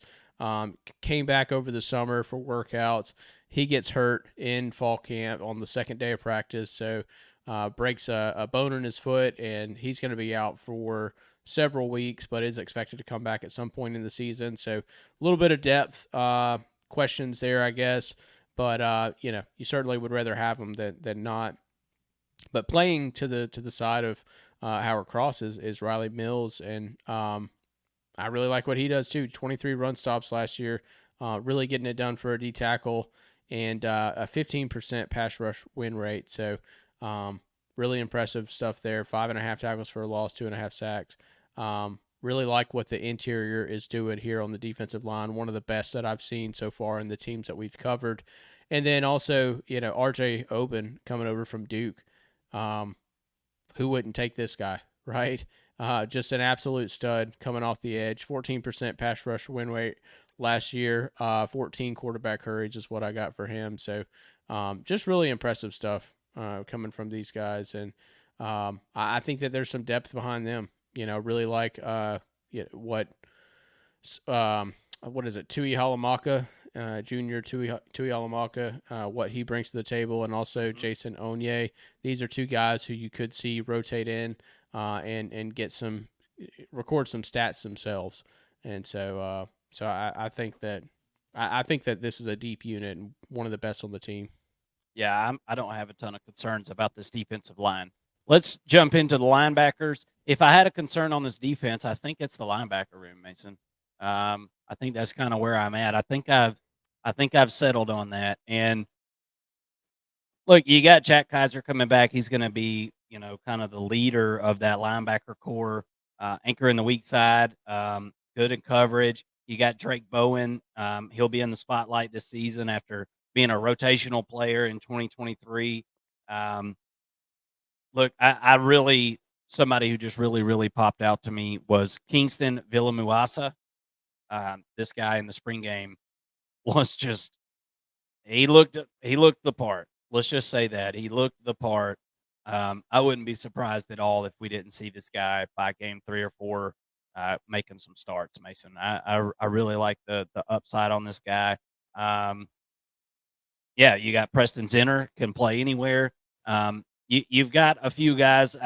Came back over the summer for workouts. He gets hurt in fall camp on the second day of practice, so breaks a bone in his foot, and he's going to be out for several weeks, but is expected to come back at some point in the season. So a little bit of depth questions there, I guess. But you certainly would rather have him than not. But playing to the side of Howard Cross is Riley Mills, and I really like what he does too. 23 run stops last year, really getting it done for a D tackle, and a 15% pass rush win rate. So really impressive stuff there. 5.5 tackles for a loss, 2.5 sacks. Really like what the interior is doing here on the defensive line. One of the best that I've seen so far in the teams that we've covered. And then also, R.J. Oben coming over from Duke. Who wouldn't take this guy, right? Just an absolute stud coming off the edge. 14% pass rush win rate last year. 14 quarterback hurries is what I got for him. So just really impressive stuff coming from these guys, and I think that there's some depth behind them. Really like what is it, Tui Halamaka, junior Tui Halamaka, what he brings to the table, and also Jason Onye. These are two guys who you could see rotate in and get record some stats themselves. And so I think that this is a deep unit and one of the best on the team. Yeah, I don't have a ton of concerns about this defensive line. Let's jump into the linebackers. If I had a concern on this defense, I think it's the linebacker room, Mason. I think that's kind of where I'm at. I think I've settled on that. And look, you got Jack Kaiser coming back. He's going to be, kind of the leader of that linebacker core, anchor in the weak side, good in coverage. You got Drake Bowen. He'll be in the spotlight this season after being a rotational player in 2023. Look, I really, somebody who just really, really popped out to me was Kingston Villamuasa. This guy in the spring game was just, he looked the part. Let's just say that he looked the part. I wouldn't be surprised at all if we didn't see this guy by game 3 or 4 making some starts, Mason. I really like the upside on this guy. Yeah, you got Preston Zinner, can play anywhere. You've got a few guys.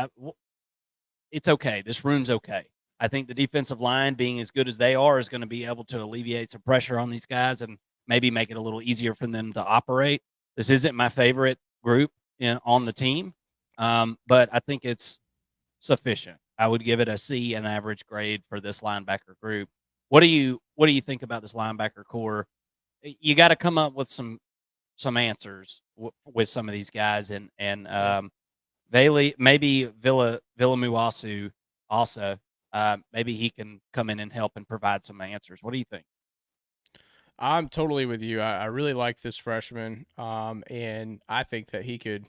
It's okay. This room's okay. I think the defensive line, being as good as they are, is going to be able to alleviate some pressure on these guys and maybe make it a little easier for them to operate. This isn't my favorite group on the team, but I think it's sufficient. I would give it a C, an average grade for this linebacker group. What do you think about this linebacker core? You got to come up with some answers with some of these guys, and Bailey, maybe Villamuasu also. Maybe he can come in and help and provide some answers. What do you think? I'm totally with you. I really like this freshman, and I think that he could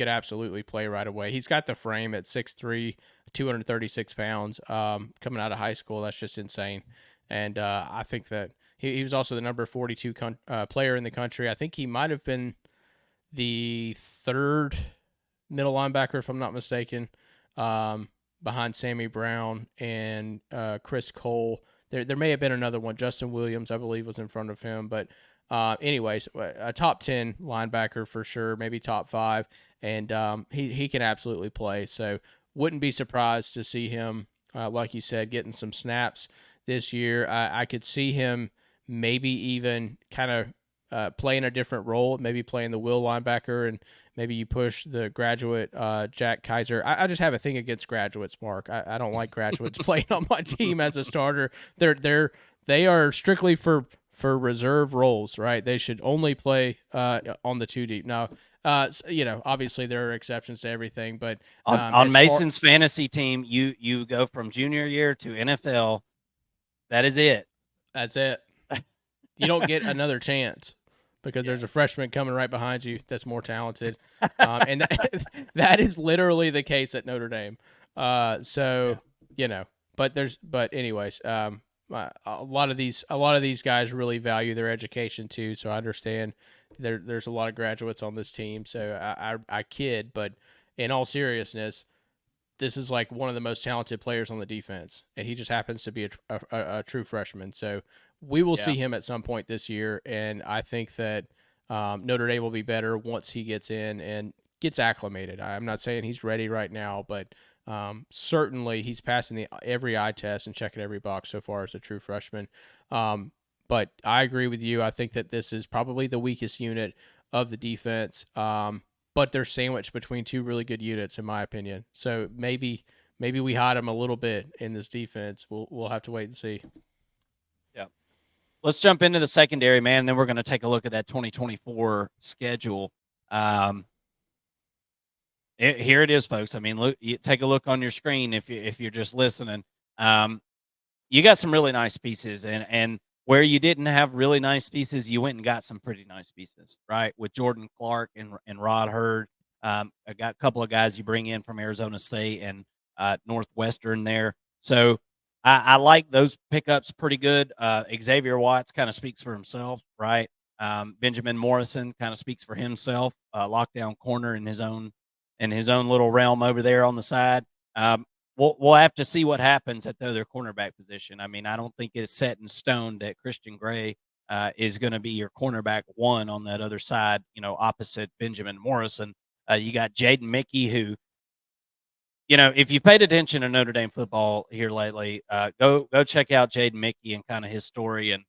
absolutely play right away. He's got the frame at 6'3", 236 pounds. Coming out of high school, that's just insane. And I think that he was also the number 42 player in the country. I think he might have been the third middle linebacker, if I'm not mistaken, behind Sammy Brown and Chris Cole. There may have been another one. Justin Williams, I believe, was in front of him. But anyways, a top 10 linebacker for sure, maybe top 5. And he can absolutely play. So wouldn't be surprised to see him, like you said, getting some snaps this year. I could see him maybe even kind of playing a different role, maybe playing the will linebacker, and maybe you push the graduate Jack Kaiser. I just have a thing against graduates, Mark. I don't like graduates playing on my team as a starter. They are strictly for reserve roles, right? They should only play on the 2 deep. Now, obviously there are exceptions to everything, but on Mason's fantasy team, you go from junior year to NFL. That is it. That's it. You don't get another chance because there's a freshman coming right behind you that's more talented. And that is literally the case at Notre Dame. But anyways, a lot of these guys really value their education too. So I understand there's a lot of graduates on this team. So I kid, but in all seriousness, this is like one of the most talented players on the defense, and he just happens to be a true freshman. So we will see him at some point this year, and I think that Notre Dame will be better once he gets in and gets acclimated. I'm not saying he's ready right now, but certainly he's passing every eye test and checking every box so far as a true freshman. But I agree with you. I think that this is probably the weakest unit of the defense, but they're sandwiched between two really good units, in my opinion. So maybe we hide them a little bit in this defense. We'll have to wait and see. Yeah. Let's jump into the secondary, man, and then we're going to take a look at that 2024 schedule. Here it is, folks. I mean, look, take a look on your screen if you're just listening. You got some really nice pieces, and where you didn't have really nice pieces, you went and got some pretty nice pieces, right? With Jordan Clark and Rod Hurd. I got a couple of guys you bring in from Arizona State and Northwestern there. So I like those pickups pretty good. Xavier Watts kind of speaks for himself, right? Benjamin Morrison kind of speaks for himself, lockdown corner in his own little realm over there on the side. We'll have to see what happens at the other cornerback position. I mean, I don't think it's set in stone that Christian Gray is going to be your cornerback one on that other side, opposite Benjamin Morrison. You got Jaden Mickey, who, if you paid attention to Notre Dame football here lately, go check out Jaden Mickey and kind of his story, and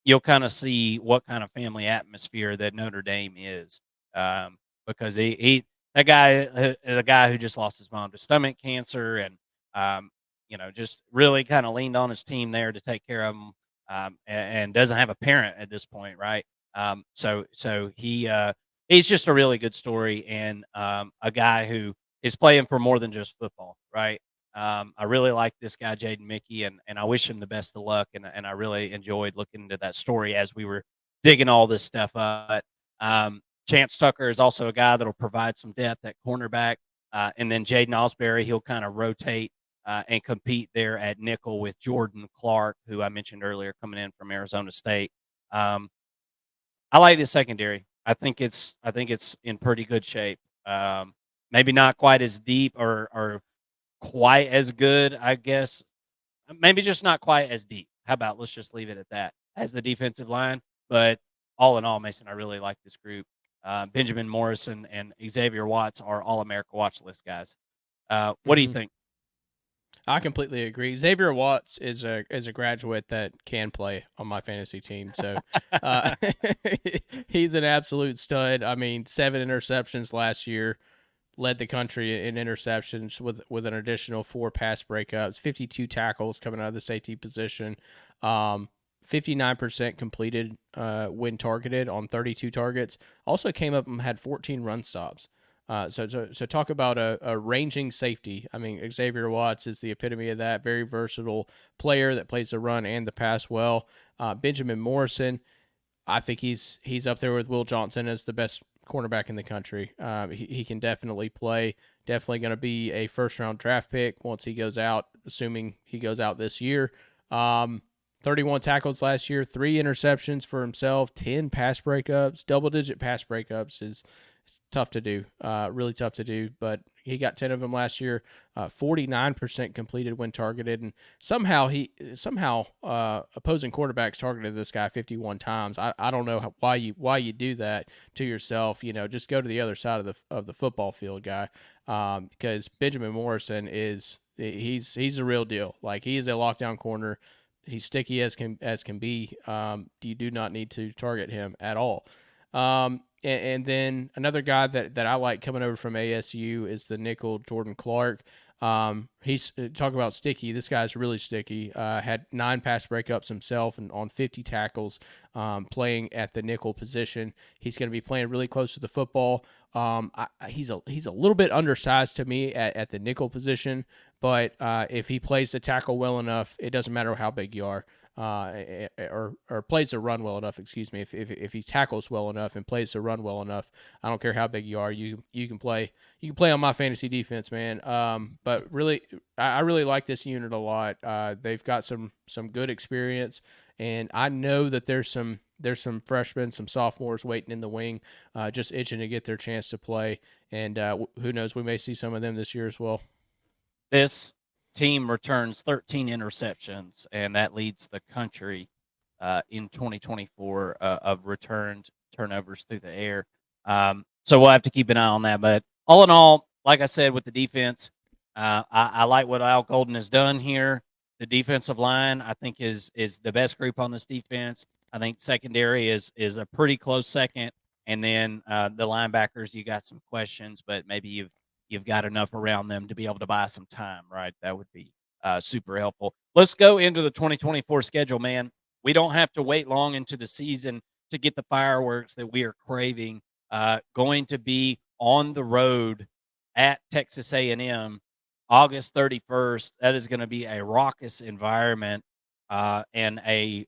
you'll kind of see what kind of family atmosphere that Notre Dame is, because that guy is a guy who just lost his mom to stomach cancer, and just really kind of leaned on his team there to take care of him, and doesn't have a parent at this point, right? So he's just a really good story, and a guy who is playing for more than just football, right? I really like this guy, Jaden Mickey, and I wish him the best of luck. And I really enjoyed looking into that story as we were digging all this stuff up. Chance Tucker is also a guy that'll provide some depth at cornerback. And then Jaden Osbury, he'll kind of rotate and compete there at nickel with Jordan Clark, who I mentioned earlier, coming in from Arizona State. I like this secondary. I think it's in pretty good shape. Maybe not quite as deep or quite as good, I guess. Maybe just not quite as deep. How about let's just leave it at that as the defensive line. But all in all, Mason, I really like this group. Benjamin Morrison and Xavier Watts are All-America watch list guys. What do you think? I completely agree. Xavier Watts is a graduate that can play on my fantasy team, so he's an absolute stud. I mean, 7 interceptions last year, led the country in interceptions with an additional 4 pass breakups, 52 tackles coming out of the safety position, 59% completed when targeted on 32 targets. Also came up and had 14 run stops. So talk about a ranging safety. I mean, Xavier Watts is the epitome of that. Very versatile player that plays the run and the pass well. Benjamin Morrison, I think he's up there with Will Johnson as the best cornerback in the country. He can definitely play. Definitely going to be a first-round draft pick once he goes out, assuming he goes out this year. 31 tackles last year, 3 interceptions for himself, 10 pass breakups. Double-digit pass breakups is tough to do, really tough to do, but he got 10 of them last year, 49% completed when targeted, and somehow opposing quarterbacks targeted this guy 51 times. I don't know why you do that to yourself. Just go to the other side of the football field, guy, because Benjamin Morrison he's a real deal. Like, he is a lockdown corner. He's sticky as can be. You do not need to target him at all. And then another guy that I like coming over from ASU is the nickel Jordan Clark. He's talk about sticky. This guy's really sticky. Had 9 pass breakups himself and on 50 tackles, playing at the nickel position. He's going to be playing really close to the football. He's a little bit undersized to me at the nickel position, but if he plays the tackle well enough, it doesn't matter how big you are. Or plays the run well enough. Excuse me. If he tackles well enough and plays the run well enough, I don't care how big you are. You can play. You can play on my fantasy defense, man. But really, I really like this unit a lot. They've got some good experience, and I know that there's some freshmen, some sophomores waiting in the wing, just itching to get their chance to play. And who knows, we may see some of them this year as well. This team returns 13 interceptions, and that leads the country in 2024 of returned turnovers through the air. So we'll have to keep an eye on that. But all in all, like I said, with the defense, I like what Al Golden has done here. The defensive line, I think, is the best group on this defense. I think secondary is a pretty close second. And then the linebackers, you got some questions, but maybe you've got enough around them to be able to buy some time, right? That would be super helpful. Let's go into the 2024 schedule, man. We don't have to wait long into the season to get the fireworks that we are craving. Going to be on the road at Texas A&M August 31st. That is going to be a raucous environment and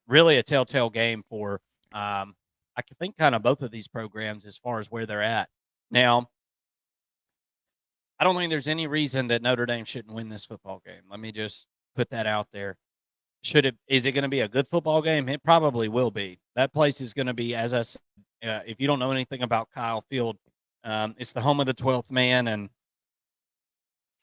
really a telltale game for, I can think, kind of both of these programs as far as where they're at. Now, I don't think there's any reason that Notre Dame shouldn't win this football game. Let me just put that out there. Is it going to be a good football game? It probably will be. That place is going to be, as I said, if you don't know anything about Kyle Field, it's the home of the 12th man, and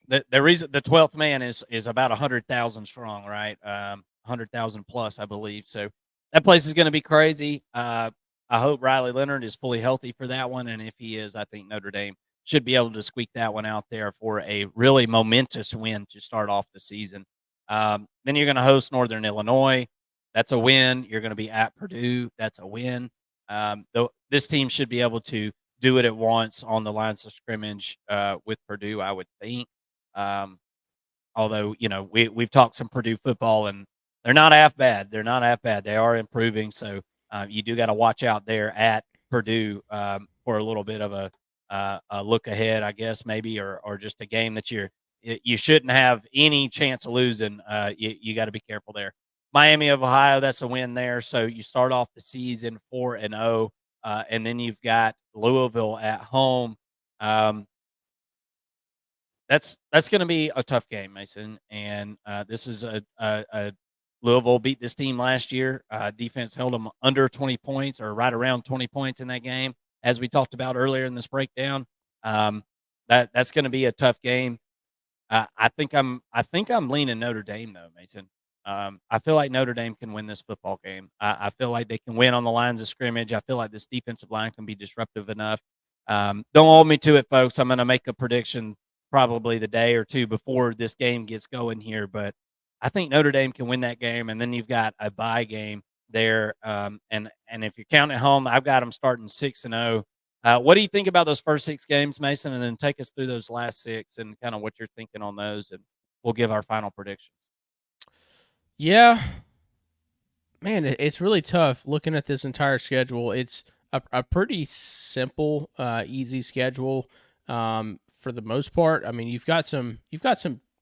the reason the 12th man is about 100,000 strong, right? 100,000 plus, I believe. So that place is going to be crazy. I hope Riley Leonard is fully healthy for that one, and if he is, I think Notre Dame should be able to squeak that one out there for a really momentous win to start off the season. Then you're going to host Northern Illinois. That's a win. You're going to be at Purdue. That's a win. This team should be able to do it at once on the lines of scrimmage with Purdue, I would think. Although, we've talked some Purdue football, and they're not half bad. They're not half bad. They are improving. So you do got to watch out there at Purdue for a little bit of a look ahead, I guess, maybe, or just a game that you shouldn't have any chance of losing. You got to be careful there. Miami of Ohio, that's a win there. So you start off the season 4-0, and then you've got Louisville at home. That's going to be a tough game, Mason. And this is a Louisville beat this team last year. Defense held them under 20 points or right around 20 points in that game, as we talked about earlier in this breakdown. That's going to be a tough game. I think I'm leaning Notre Dame though, Mason. I feel like Notre Dame can win this football game. I feel like they can win on the lines of scrimmage. I feel like this defensive line can be disruptive enough. Don't hold me to it, folks. I'm going to make a prediction probably the day or two before this game gets going here, but I think Notre Dame can win that game, and then you've got a bye game there. And if you're counting at home, I've got them starting 6-0. What do you think about those first 6 games, Mason? And then take us through those last 6 and kind of what you're thinking on those, and we'll give our final predictions. Yeah, man, it's really tough looking at this entire schedule. It's a pretty simple, easy schedule for the most part. I mean, you've got some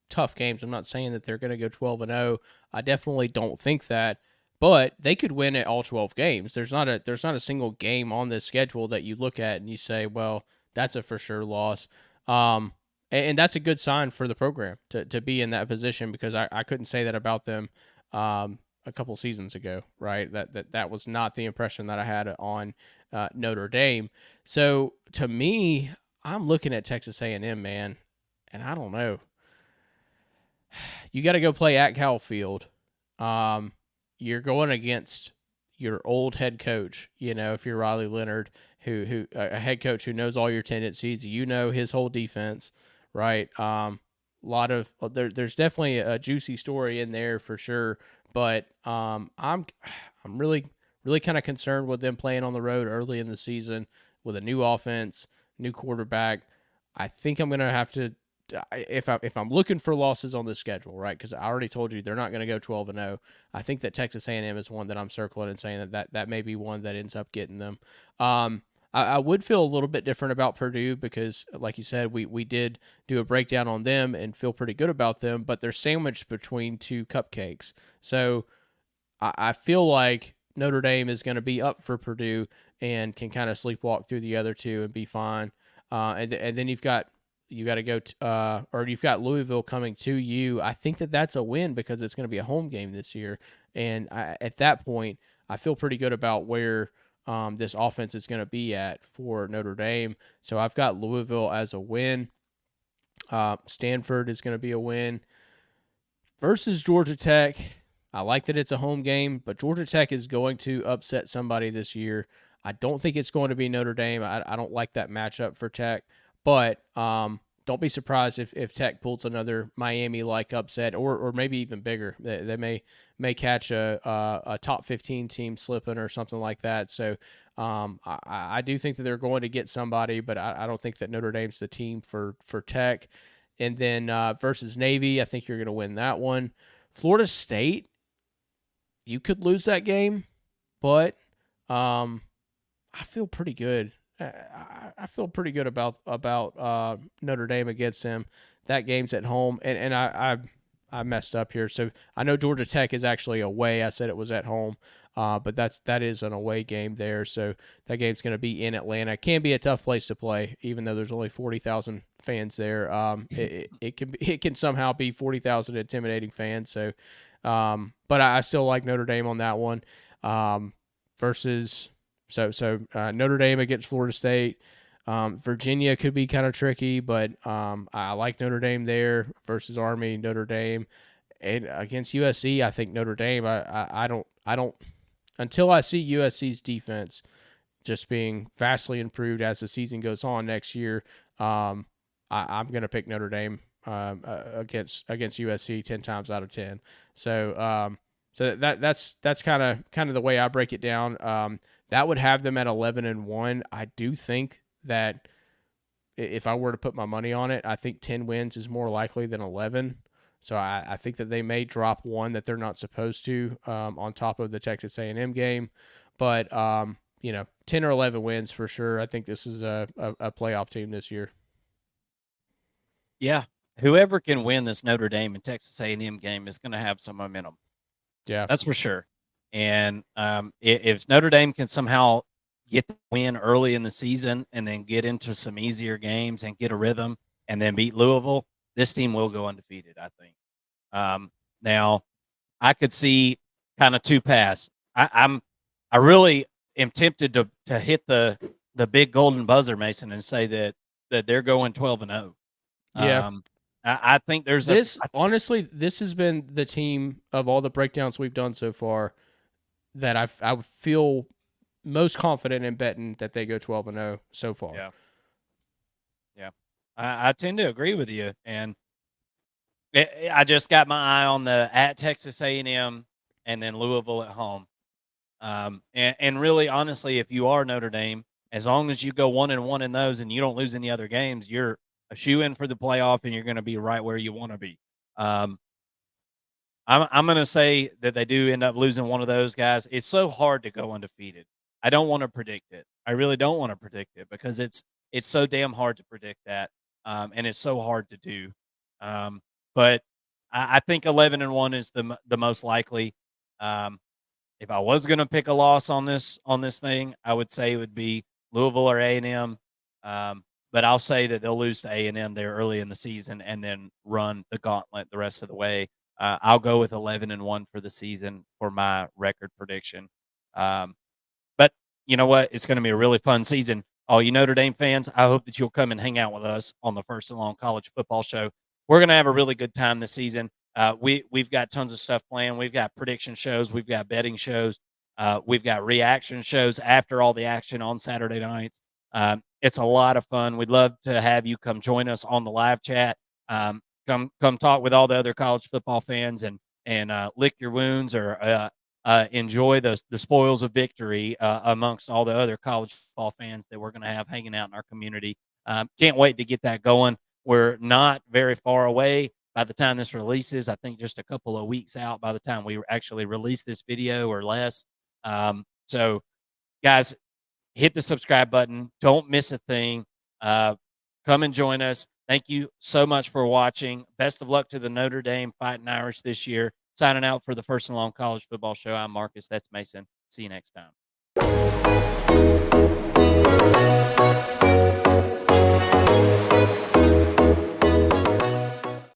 tough games. I'm not saying that they're going to go 12-0. I definitely don't think that. But they could win at all 12 games. There's not a single game on this schedule that you look at and you say, well, that's a for sure loss. And that's a good sign for the program to be in that position, because I couldn't say that about them a couple seasons ago, right? That was not the impression that I had on Notre Dame. So to me, I'm looking at Texas A&M, man, and I don't know. You got to go play at Cal Field. You're going against your old head coach, if you're Riley Leonard, who a head coach who knows all your tendencies, his whole defense, right? There's definitely a juicy story in there for sure, but I'm really kind of concerned with them playing on the road early in the season with a new offense, new quarterback. I think I'm going to have to, if I'm looking for losses on the schedule, right? Because I already told you they're not going to go 12-0. I think that Texas A&M is one that I'm circling and saying that may be one that ends up getting them. I would feel a little bit different about Purdue because, like you said, we did do a breakdown on them and feel pretty good about them, but they're sandwiched between 2 cupcakes. So I feel like Notre Dame is going to be up for Purdue and can kind of sleepwalk through the other 2 and be fine. And then you've got Louisville coming to you. I think that's a win because it's going to be a home game this year. And at that point, I feel pretty good about where this offense is going to be at for Notre Dame. So I've got Louisville as a win. Stanford is going to be a win. Versus Georgia Tech, I like that it's a home game, but Georgia Tech is going to upset somebody this year. I don't think it's going to be Notre Dame. I don't like that matchup for Tech. But don't be surprised if Tech pulls another Miami-like upset, or maybe even bigger. They may catch a top 15 team slipping or something like that. So I do think that they're going to get somebody, but I don't think that Notre Dame's the team for Tech. And then versus Navy, I think you're going to win that one. Florida State, you could lose that game, but I feel pretty good. I feel pretty good about Notre Dame against them. That game's at home, and I messed up here. So I know Georgia Tech is actually away. I said it was at home, but that is an away game there. So that game's going to be in Atlanta. It can be a tough place to play, even though there's only 40,000 fans there. It can somehow be 40,000 intimidating fans. So But I still like Notre Dame on that one. Versus Notre Dame against Florida State. Virginia could be kind of tricky, but I like Notre Dame there versus Army. Notre Dame and against USC, I think Notre Dame. I don't until I see USC's defense just being vastly improved as the season goes on next year. I'm going to pick Notre Dame against USC 10 times out of 10. So that's kind of the way I break it down. That would have them at 11-1. I do think that if I were to put my money on it, I think 10 wins is more likely than 11. So I think that they may drop one that they're not supposed to on top of the Texas A&M game. But, 10 or 11 wins for sure. I think this is a playoff team this year. Yeah. Whoever can win this Notre Dame and Texas A&M game is going to have some momentum. Yeah. That's for sure. And if Notre Dame can somehow get the win early in the season and then get into some easier games and get a rhythm and then beat Louisville, this team will go undefeated, I think. Now, I could see kind of two paths. I really am tempted to hit the big golden buzzer, Mason, and say that they're going 12-0. Yeah. I think there's honestly, this has been the team of all the breakdowns we've done so far that I feel most confident in betting that they go 12-0 so far. Yeah. I tend to agree with you, and I just got my eye on the at Texas A&M and then Louisville at home. And really, honestly, if you are Notre Dame, as long as you go 1-1 in those and you don't lose any other games, you're a shoe-in for the playoff, and you're going to be right where you want to be. I'm going to say that they do end up losing one of those guys. It's so hard to go undefeated. I don't want to predict it. I really don't want to predict it because it's so damn hard to predict that, and it's so hard to do. But I think 11-1 is the most likely. If I was going to pick a loss on this thing, I would say it would be Louisville or A&M. But I'll say that they'll lose to A&M there early in the season and then run the gauntlet the rest of the way. I'll go with 11-1 for the season for my record prediction. But you know what? It's going to be a really fun season. All you Notre Dame fans, I hope that you'll come and hang out with us on the First and Long College Football Show. We're going to have a really good time this season. We've got tons of stuff planned. We've got prediction shows. We've got betting shows. We've got reaction shows after all the action on Saturday nights. It's a lot of fun. We'd love to have you come join us on the live chat. Come talk with all the other college football fans and lick your wounds or enjoy the spoils of victory amongst all the other college football fans that we're going to have hanging out in our community. Can't wait to get that going. We're not very far away by the time this releases. I think just a couple of weeks out by the time we actually release this video or less. So, guys, hit the subscribe button. Don't miss a thing. Come and join us. Thank you so much for watching. Best of luck to the Notre Dame Fighting Irish this year. Signing out for the First and Long College Football Show, I'm Marcus. That's Mason. See you next time.